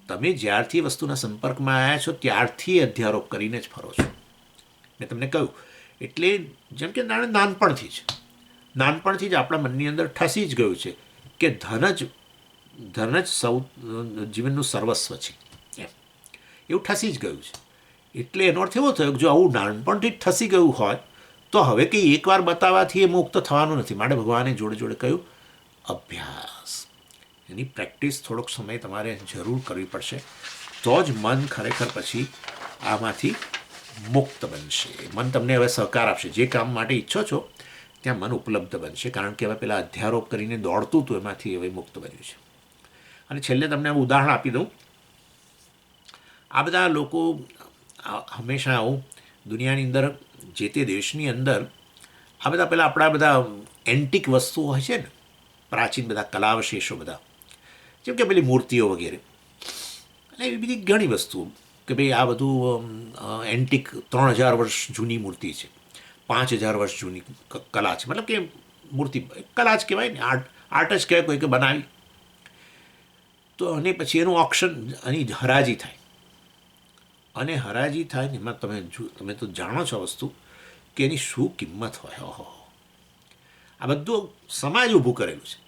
તમે જ્યારથી વસ્તુના સંપર્કમાં આવ્યા છો ત્યારથી અધ્યારોપ કરીને જ ફરો છો. મેં તમને કહ્યું એટલે જેમ કે નાનપણથી જ આપણા મનની અંદર ઠસી જ ગયું છે કે ધન જ સૌ જીવનનું સર્વસ્વ છે એમ, એવું ઠસી જ ગયું છે. એટલે એનો અર્થ એવો થયો કે જો આવું નાનપણથી જ ઠસી ગયું હોય તો હવે કંઈ એકવાર બતાવવાથી એ મુક્ત થવાનું નથી. માટે ભગવાને જોડે જોડે કહ્યું અભ્યાસ, એની પ્રેક્ટિસ થોડોક સમય તમારે જરૂર કરવી પડશે, તો જ મન ખરેખર પછી આમાંથી મુક્ત બનશે. મન તમને હવે સહકાર આપશે. જે કામ માટે ઈચ્છો છો ત્યાં મન ઉપલબ્ધ બનશે, કારણ કે હવે પેલા અધ્યારોપ કરીને દોડતું હતું એમાંથી હવે મુક્ત બન્યું છે. અને છેલ્લે તમને ઉદાહરણ આપી દઉં. આ બધા લોકો હંમેશા આવું દુનિયાની અંદર જે તે દેશની અંદર આ બધા પેલા આપણા બધા એન્ટિક વસ્તુઓ હોય છે ને, પ્રાચીન બધા કલાવશેષો બધા, જેમ કે પેલી મૂર્તિઓ વગેરે અને એવી બધી ઘણી વસ્તુઓ કે ભાઈ આ બધું એન્ટિક 3000 વર્ષ જૂની મૂર્તિ છે, 5000 વર્ષ જૂની કલા છે. મતલબ કે મૂર્તિ કલા જ કહેવાય ને, આર્ટ જ કહેવાય. કોઈ કે બનાવી તો અને પછી એનું ઓક્શન, એની હરાજી થાય. અને હરાજી થાય ને એમાં તમે તો જાણો છો વસ્તુ કે એની શું કિંમત હોય. ઓહો, આ બધું સમાજ ઊભું કરેલું છે.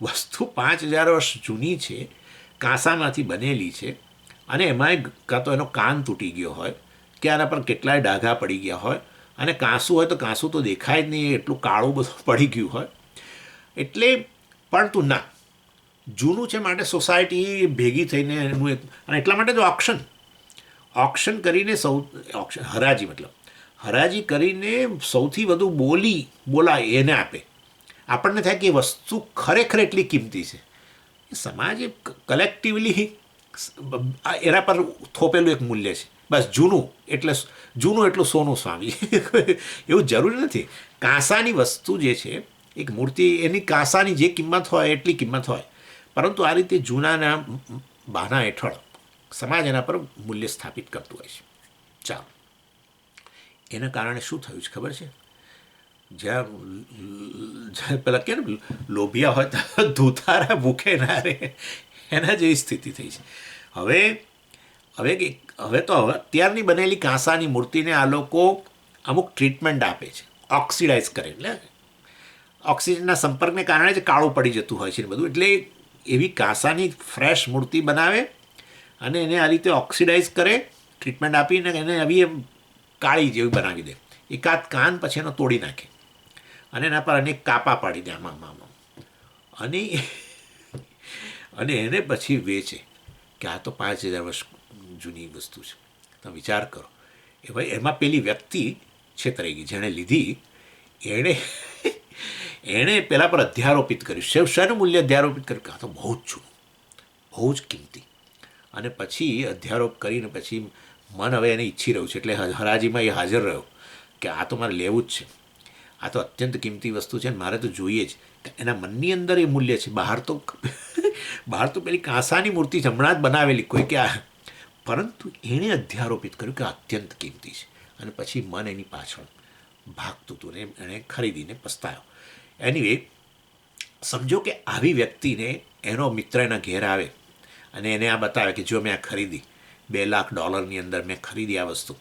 વસ્તુ 5000 વર્ષ જૂની છે, કાંસામાંથી બનેલી છે, અને એમાંય કાં તો એનો કાન તૂટી ગયો હોય કે આના પર કેટલાય ડાઘા પડી ગયા હોય, અને કાંસું હોય તો કાંસું તો દેખાય જ નહીં, એટલું કાળું બધું પડી ગયું હોય. એટલે પણ તું ના, જૂનું છે માટે સોસાયટી ભેગી થઈને એનું એક, અને એટલા માટે તો ઓક્શન કરીને હરાજી, મતલબ હરાજી કરીને સૌથી વધુ બોલાય એને આપે. આપણને થાય કે એ વસ્તુ ખરેખર એટલી કિંમતી છે. સમાજે કલેક્ટિવલી એના પર થોપેલું એક મૂલ્ય છે. બસ જૂનું એટલું સોનું સ્વામી. એવું જરૂરી નથી. કાંસાની વસ્તુ જે છે, એક મૂર્તિ, એની કાંસાની જે કિંમત હોય એટલી કિંમત હોય, પરંતુ આ રીતે જૂનાના બહાના હેઠળ સમાજ એના પર મૂલ્ય સ્થાપિત કરતું હોય છે. ચાલો, એના કારણે શું થયું છે ખબર છે? જ્યાં પેલા કે ને લોભિયા હોય તો ધૂતારા ભૂખે ના રહે, એના જેવી સ્થિતિ થઈ છે. હવે તો અત્યારની બનેલી કાંસાની મૂર્તિને આ લોકો અમુક ટ્રીટમેન્ટ આપે છે, ઓક્સિડાઇઝ કરે. એટલે ઓક્સિજનના સંપર્કને કારણે જ કાળું પડી જતું હોય છે ને બધું. એટલે એવી કાંસાની ફ્રેશ મૂર્તિ બનાવે અને એને આ રીતે ઓક્સિડાઇઝ કરે, ટ્રીટમેન્ટ આપીને એને આવી એમ કાળી જેવી બનાવી દે. એકાદ કાન પછી એનો તોડી નાખે અને એના પર અનેક કાપા પાડી દે આમાં, અને એને પછી વેચે કે આ તો 5000 વર્ષ જૂની વસ્તુ છે. તમે વિચાર કરો એ ભાઈ, એમાં પેલી વ્યક્તિ છેતરાઈ ગઈ, જેણે લીધી એણે પેલા પર અધ્યારોપિત કર્યું. શેનું મૂલ્ય અધ્યારોપિત કર્યું કે આ તો બહુ જ જૂનું, બહુ જ કિંમતી. અને પછી અધ્યારોપ કરીને પછી મન હવે એને ઈચ્છી રહ્યું છે, એટલે હરાજીમાં એ હાજર રહ્યો કે આ તો મારે લેવું જ છે, આ તો અત્યંત કિંમતી વસ્તુ છે ને મારે તો જોઈએ જ. એના મનની અંદર એ મૂલ્ય છે. બહાર તો પેલી કાંસાની મૂર્તિ હમણાં જ બનાવેલી કોઈ કે, પરંતુ એણે અધ્યારોપિત કર્યું કે અત્યંત કિંમતી છે. અને પછી મન એની પાછળ ભાગતું હતું ને એણે ખરીદીને પસ્તાયો. એનીવે, સમજો કે આવી વ્યક્તિને એનો મિત્ર એના ઘેર આવે અને એને આ બતાવે કે જો મેં આ ખરીદી, $2 લાખ અંદર મેં ખરીદી આ વસ્તુ,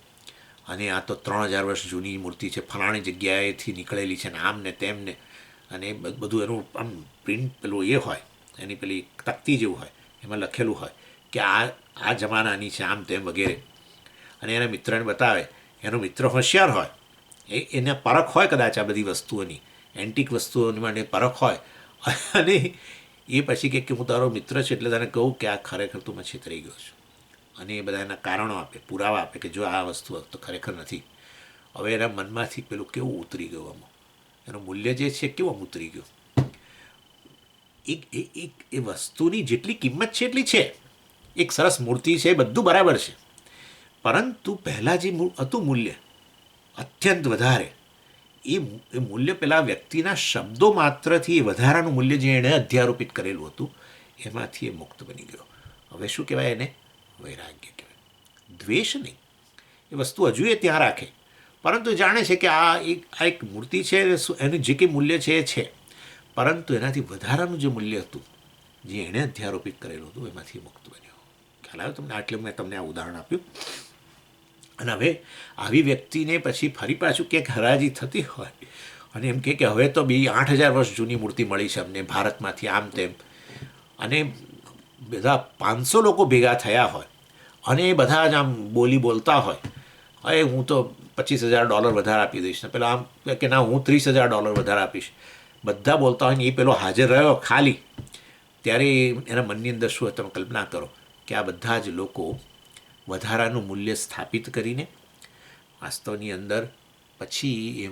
અને આ તો 3000 વર્ષ જૂની મૂર્તિ છે, ફલાણી જગ્યાએથી નીકળેલી છે ને આમ ને તેમ ને, અને બધું એનું આમ પ્રિન્ટ પેલું એ હોય, એની પેલી તકતી જેવું હોય, એમાં લખેલું હોય કે આ જમાનાની છે આમ તેમ વગેરે. અને એના મિત્રને બતાવે. એનો મિત્ર હોશિયાર હોય, એને પરખ હોય કદાચ આ બધી વસ્તુઓની, એન્ટિક વસ્તુઓની માટે પરખ હોય, અને એ પછી કે હું તારો મિત્ર છું એટલે તને કહું કે આ ખરેખર તું મેં છેતરાઈ ગયો છું. અને એ બધા એના કારણો આપે, પુરાવા આપે કે જો આ વસ્તુ તો ખરેખર નથી. હવે એના મનમાંથી પેલું કેવું ઉતરી ગયું, આમાં એનું મૂલ્ય જે છે કેવું ઉતરી ગયું. એ વસ્તુની જેટલી કિંમત છે એટલી છે. એક સરસ મૂર્તિ છે, બધું બરાબર છે, પરંતુ પહેલાં જે હતું મૂલ્ય અત્યંત વધારે, એ મૂલ્ય પેલા વ્યક્તિના શબ્દો માત્રથી એ વધારાનું મૂલ્ય જે એણે અધ્યારોપિત કરેલું હતું એમાંથી એ મુક્ત બની ગયો. હવે શું કહેવાય એને? વૈરાગ્ય કહેવાય. દ્વેષ નહીં, એ વસ્તુ હજુ એ ત્યાં રાખે, પરંતુ એ જાણે છે કે આ એક મૂર્તિ છે, એનું જે કંઈ મૂલ્ય છે એ છે, પરંતુ એનાથી વધારાનું જે મૂલ્ય હતું જે એણે અધ્યારોપિત કરેલું હતું એમાંથી મુક્ત બન્યો. ખ્યાલ આવ્યો તમને? એટલે મેં તમને આ ઉદાહરણ આપ્યું. અને હવે આવી વ્યક્તિને પછી ફરી પાછું ક્યાંક હરાજી થતી હોય અને એમ કે હવે તો બી 8,000 વર્ષ જૂની મૂર્તિ મળી છે અમને ભારતમાંથી, આમ તેમ, અને બધા 500 લોકો ભેગા થયા હોય અને એ બધા જ આમ બોલતા હોય, હવે હું તો $25,000 વધારે આપી દઈશ ને પેલા આમ કે ના હું $30,000 વધારે આપીશ, બધા બોલતા હોય ને એ પેલો હાજર રહ્યો ખાલી, ત્યારે એના મનની અંદર શું તમે કલ્પના કરો કે આ બધા જ લોકો વધારાનું મૂલ્ય સ્થાપિત કરીને વાસ્તવની અંદર પછી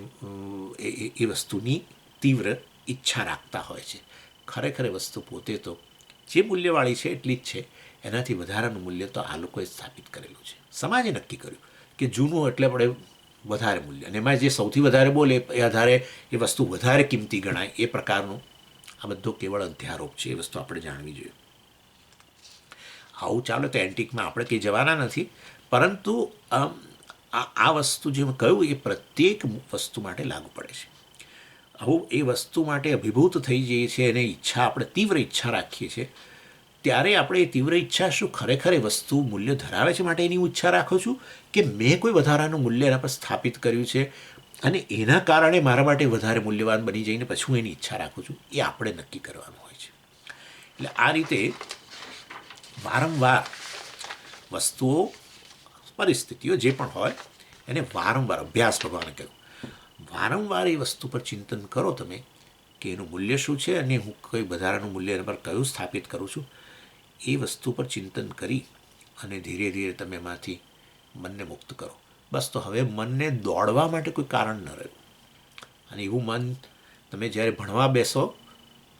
એ વસ્તુની તીવ્ર ઈચ્છા રાખતા હોય છે. ખરેખર વસ્તુ પોતે તો જે મૂલ્યવાળી છે એટલી જ છે, એનાથી વધારાનું મૂલ્ય તો આ લોકોએ સ્થાપિત કરેલું છે. સમાજે નક્કી કર્યું કે જૂનું એટલે આપણે વધારે મૂલ્ય, અને એમાં જે સૌથી વધારે બોલે એ આધારે એ વસ્તુ વધારે કિંમતી ગણાય, એ પ્રકારનું આ બધો કેવળ અધ્યારોપ છે. એ વસ્તુ આપણે જાણવી જોઈએ. આવું ચાલો તો એન્ટિકમાં આપણે કંઈ જવાના નથી, પરંતુ આ વસ્તુ જે મેં કહ્યું એ પ્રત્યેક વસ્તુ માટે લાગુ પડે છે. આવું એ વસ્તુ માટે અભિભૂત થઈ જઈએ છીએ અને ઈચ્છા, આપણે તીવ્ર ઈચ્છા રાખીએ છીએ, ત્યારે આપણે એ તીવ્ર ઈચ્છા શું ખરેખર એ વસ્તુ મૂલ્ય ધરાવે છે માટે એની ઈચ્છા રાખું છું, કે મેં કોઈ વધારાનું મૂલ્ય એના પર સ્થાપિત કર્યું છે અને એના કારણે મારા માટે વધારે મૂલ્યવાન બની જઈને પછી હું એની ઈચ્છા રાખું છું, એ આપણે નક્કી કરવાનું હોય છે. એટલે આ રીતે વારંવાર વસ્તુઓ, પરિસ્થિતિઓ જે પણ હોય એને વારંવાર અભ્યાસ, ભગવાને કહ્યું વારંવાર એ વસ્તુ પર ચિંતન કરો તમે કે એનું મૂલ્ય શું છે અને હું કઈ વધારાનું મૂલ્ય એના પર કયું સ્થાપિત કરું છું. એ વસ્તુ પર ચિંતન કરી અને ધીરે ધીરે તમે એમાંથી મનને મુક્ત કરો. બસ તો હવે મનને દોડવા માટે કોઈ કારણ ન રહ્યું. અને એવું મન તમે જ્યારે ભણવા બેસો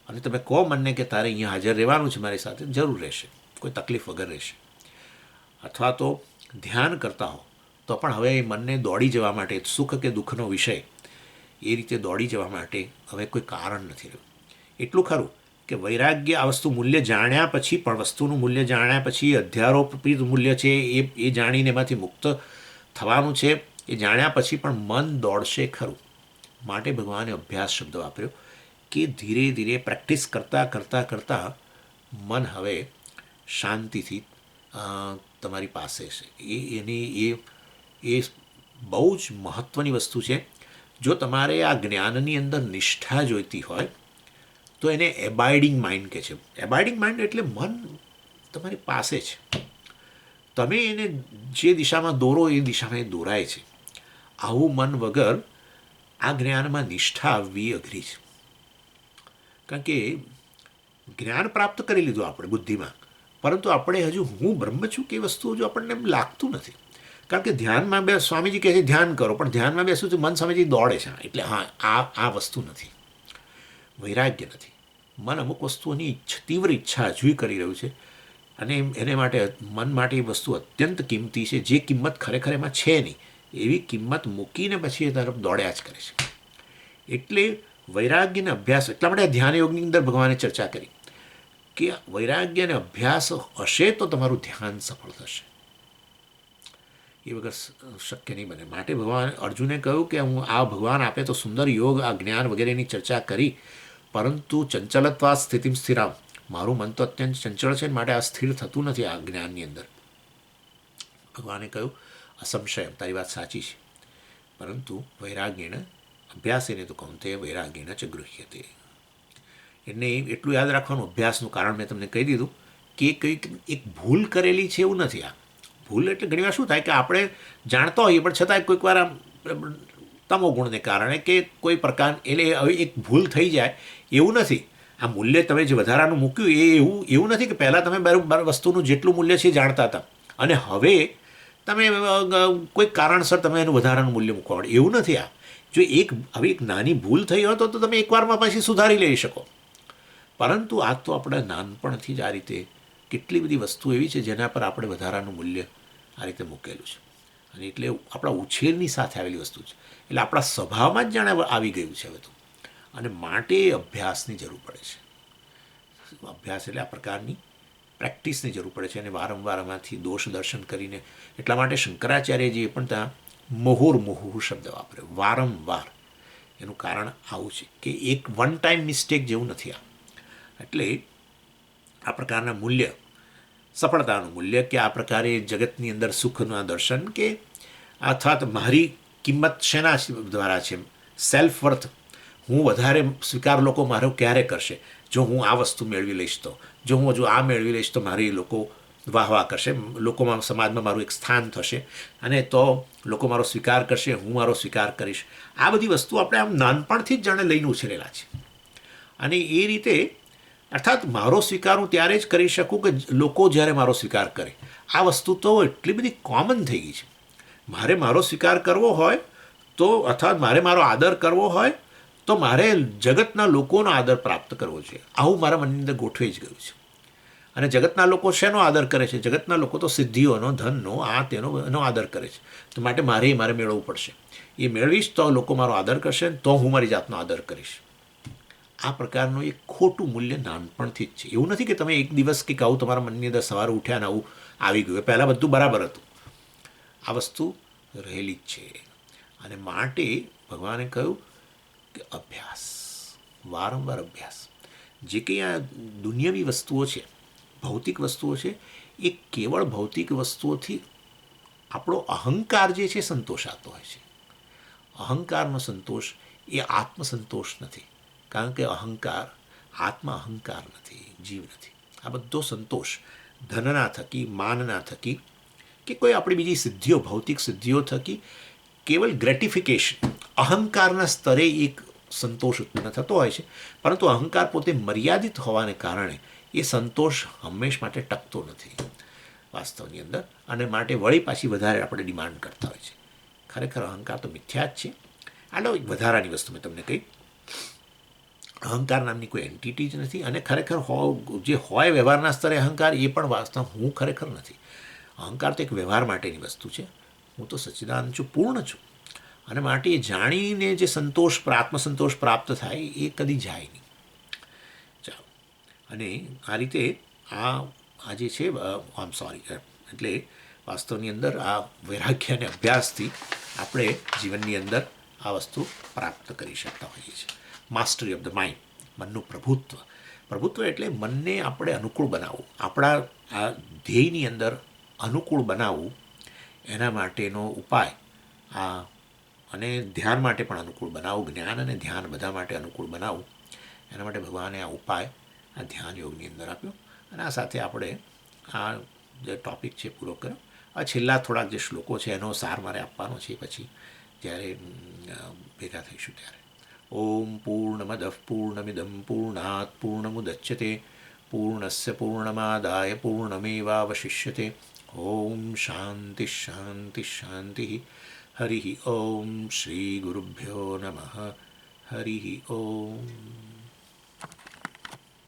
અને તમે કહો મનને કે તારે અહીંયા હાજર રહેવાનું છે મારી સાથે, જરૂર રહેશે, કોઈ તકલીફ વગર રહેશે. અથવા તો ધ્યાન કરતા હો તો પણ હવે એ મનને દોડી જવા માટે, સુખ કે દુઃખનો વિષય એ રીતે દોડી જવા માટે હવે કોઈ કારણ નથી રહ્યું. એટલું ખરું કે વૈરાગ્ય, આ વસ્તુ મૂલ્ય જાણ્યા પછી પણ, વસ્તુનું મૂલ્ય જાણ્યા પછી અધ્યારોપિત મૂલ્ય છે એ જાણીને એમાંથી મુક્ત થવાનું છે, એ જાણ્યા પછી પણ મન દોડશે ખરું. માટે ભગવાને અભ્યાસ શબ્દ વાપર્યો કે ધીરે ધીરે પ્રેક્ટિસ કરતાં કરતાં કરતાં મન હવે શાંતિથી તમારી પાસે છે. એ બહુ જ મહત્ત્વની વસ્તુ છે. જો તમારે આ જ્ઞાનની અંદર નિષ્ઠા જોઈતી હોય તો એને એબાઇડિંગ માઇન્ડ કહે છે. એબાઇડિંગ માઇન્ડ એટલે મન તમારી પાસે છે, તમે એને જે દિશામાં દોરો એ દિશામાં એ દોરાય છે. આવું મન વગર આ જ્ઞાનમાં નિષ્ઠા આવવી અઘરી છે. કારણ કે જ્ઞાન પ્રાપ્ત કરી લીધું આપણે બુદ્ધિમાં, પરંતુ આપણે હજુ હું બ્રહ્મ છું કે વસ્તુ હજુ આપણને એમ લાગતું નથી. કારણ કે ધ્યાનમાં સ્વામીજી કહે છે ધ્યાન કરો, પણ ધ્યાનમાં બેસું છું મન સ્વામીજી દોડે છે. એટલે હા, આ વસ્તુ નથી, વૈરાગ્ય નથી. મન અમુક વસ્તુઓની તીવ્ર ઈચ્છા હજુ કરી રહ્યું છે અને એને માટે મન માટે એ વસ્તુ અત્યંત કિંમતી છે, જે કિંમત ખરેખર એમાં છે નહીં, એવી કિંમત મૂકીને પછી એ તરફ દોડ્યા જ કરે છે. એટલે વૈરાગ્યને અભ્યાસ, એટલા માટે ધ્યાન યોગની અંદર ભગવાને ચર્ચા કરી કે વૈરાગ્ય અને અભ્યાસ હશે તો તમારું ધ્યાન સફળ થશે, એ વગર શક્ય નહીં બને. માટે ભગવાન અર્જુને કહ્યું કે હું આ ભગવાન આપે તો સુંદર યોગ, આ જ્ઞાન વગેરેની ચર્ચા કરી, પરંતુ ચંચલત્વા સ્થિતિમ સ્થિરામ, મારું મન તો અત્યંત ચંચળ છે, માટે આ સ્થિર થતું નથી આ જ્ઞાનની અંદર. ભગવાને કહ્યું અસંશય, તારી વાત સાચી છે, પરંતુ વૈરાગ્યને અભ્યાસેને તો કૌંતે વૈરાગ્યને ચ ગૃહ્યતે. એટલે એટલું યાદ રાખવાનું, અભ્યાસનું કારણ મેં તમને કહી દીધું કે કંઈક એક ભૂલ કરેલી છે એવું નથી. આ ભૂલ એટલે ઘણીવાર શું થાય કે આપણે જાણતા હોઈએ પણ છતાંય કોઈક વાર તમો ગુણને કારણે કે કોઈ પ્રકાર, એટલે હવે એક ભૂલ થઈ જાય એવું નથી. આ મૂલ્ય તમે જે વધારાનું મૂક્યું એ એવું નથી કે પહેલાં તમે બરાબર વસ્તુનું જેટલું મૂલ્ય છે જાણતા હતા અને હવે તમે કોઈ કારણસર તમે એનું વધારાનું મૂલ્ય મૂકવા પડે, એવું નથી. આ જો હવે એક નાની ભૂલ થઈ હોય તો તમે એકવારમાં પછી સુધારી લઈ શકો, પરંતુ આ તો આપણે નાનપણથી જ આ રીતે કેટલી બધી વસ્તુ એવી છે જેના પર આપણે વધારાનું મૂલ્ય આ રીતે મૂકેલું છે. અને એટલે આપણા ઉછેરની સાથે આવેલી વસ્તુ છે, એટલે આપણા સ્વભાવમાં જ જાણે આવી ગયું છે હવે તો. અને માટે અભ્યાસની જરૂર પડે છે. અભ્યાસ એટલે આ પ્રકારની પ્રેક્ટિસની જરૂર પડે છે, અને વારંવાર આમાંથી દોષ દર્શન કરીને. એટલા માટે શંકરાચાર્યજીએ પણ ત્યાં મુહુર્મુહુ શબ્દ વાપર્યો, વારંવાર. એનું કારણ આવું છે કે એક વન ટાઈમ મિસ્ટેક જેવું નથી આ. એટલે આ પ્રકારના મૂલ્ય, સફળતાનું મૂલ્ય, કે આ પ્રકારે જગતની અંદર સુખના દર્શન, કે અથવા તો મારી કિંમત શેના દ્વારા છે, સેલ્ફ વર્થ, હું વધારે સ્વીકાર લોકો મારો ક્યારે કરશે, જો હું આ વસ્તુ મેળવી લઈશ તો, જો હું હજુ આ મેળવી લઈશ તો મારી લોકો વાહ વાહ કરશે, લોકોમાં સમાજમાં મારું એક સ્થાન થશે, અને તો લોકો મારો સ્વીકાર કરશે, હું મારો સ્વીકાર કરીશ. આ બધી વસ્તુ આપણે આમ નાનપણથી જ જાણે લઈને ઉછરેલા છે. અને એ રીતે, અર્થાત મારો સ્વીકાર હું ત્યારે જ કરી શકું કે લોકો જ્યારે મારો સ્વીકાર કરે. આ વસ્તુ તો એટલી બધી કોમન થઈ ગઈ છે. મારે મારો સ્વીકાર કરવો હોય તો, અર્થાત મારે મારો આદર કરવો હોય તો મારે જગતના લોકોનો આદર પ્રાપ્ત કરવો જોઈએ. આવું મારા મનની અંદર ગોઠવાઈ જ ગયું છે. અને જગતના લોકો શેનો આદર કરે છે? જગતના લોકો તો સિદ્ધિઓનો, ધનનો, આ તેનો એનો આદર કરે છે. તો માટે મારે મેળવવું પડશે. એ મેળવીશ તો લોકો મારો આદર કરશે, તો હું મારી જાતનો આદર કરીશ. આ પ્રકારનું એક ખોટું મૂલ્ય નાનપણથી જ છે. એવું નથી કે તમે એક દિવસ કંઈક આવું તમારા મનની અંદર સવારે ઉઠ્યા ને આવું આવી ગયું. પહેલાં બધું બરાબર હતું. આ વસ્તુ રહેલી જ છે. અને માટે ભગવાને કહ્યું કે અભ્યાસ, વારંવાર અભ્યાસ. જે કંઈ આ દુનિયાવી વસ્તુઓ છે, ભૌતિક વસ્તુઓ છે, એ કેવળ ભૌતિક વસ્તુઓથી આપણો અહંકાર જે છે સંતોષાતો હોય છે. અહંકારનો સંતોષ એ આત્મસંતોષ નથી. કારણ કે અહંકાર, આત્મા અહંકાર નથી, જીવ નથી. આ બધો સંતોષ ધનના થકી, માનના થકી, કે કોઈ આપણી બીજી સિદ્ધિઓ, ભૌતિક સિદ્ધિઓ થકી કેવલ ગ્રેટિફિકેશન, અહંકારના સ્તરે એક સંતોષ ઉત્પન્ન થતો હોય છે. પરંતુ અહંકાર પોતે મર્યાદિત હોવાને કારણે એ સંતોષ હંમેશ માટે ટકતો નથી વાસ્તવની અંદર. અને માટે વળી પાછી વધારે આપણે ડિમાન્ડ કરતા હોય છે. ખરેખર અહંકાર તો મિથ્યા જ છે. આનો એક વધારાની વસ્તુ મેં તમને કહી, અહંકાર નામની કોઈ એન્ટિટી જ નથી. અને ખરેખર જે હોય વ્યવહારના સ્તરે અહંકાર, એ પણ વાસ્તવ હું ખરેખર નથી. અહંકાર તો એક વ્યવહાર માટેની વસ્તુ છે. હું તો સચ્ચિદાનંદ છું, પૂર્ણ છું. અને માટે એ જાણીને જે સંતોષ, આત્મસંતોષ પ્રાપ્ત થાય, એ કદી જાય નહીં. ચાલો. અને આ રીતે આ જે છે, આમ સોરી, એટલે વાસ્તવની અંદર આ વૈરાગ્ય અને અભ્યાસથી આપણે જીવનની અંદર આ વસ્તુ પ્રાપ્ત કરી શકતા હોઈએ છીએ. માસ્ટરી ઓફ ધ માઇન્ડ, મનનું પ્રભુત્વ. પ્રભુત્વ એટલે મનને આપણે અનુકૂળ બનાવવું, આપણા આ ધ્યેયની અંદર અનુકૂળ બનાવવું. એના માટેનો ઉપાય આ, અને ધ્યાન માટે પણ અનુકૂળ બનાવવું, જ્ઞાન અને ધ્યાન બધા માટે અનુકૂળ બનાવવું. એના માટે ભગવાને આ ઉપાય આ ધ્યાન યોગની અંદર આપ્યો. અને આ સાથે આપણે આ જે ટૉપિક છે પૂરો કર્યો. આ છેલ્લા થોડાક જે શ્લોકો છે એનો સાર મારે આપવાનો છે, પછી જ્યારે ભેગા થઈશું ત્યારે. ઓમ પૂર્ણમદ પૂર્ણમિદમ પૂર્ણાત પૂર્ણમુદચ્યતે પૂર્ણસ્ય પૂર્ણમાદાય પૂર્ણમેવાવશિષ્યતે. ઓમ શાંતિ શાંતિ શાંતિ. હરિ ઓમ શ્રી ગુરુભ્યો નમઃ. હરિ ઓમ.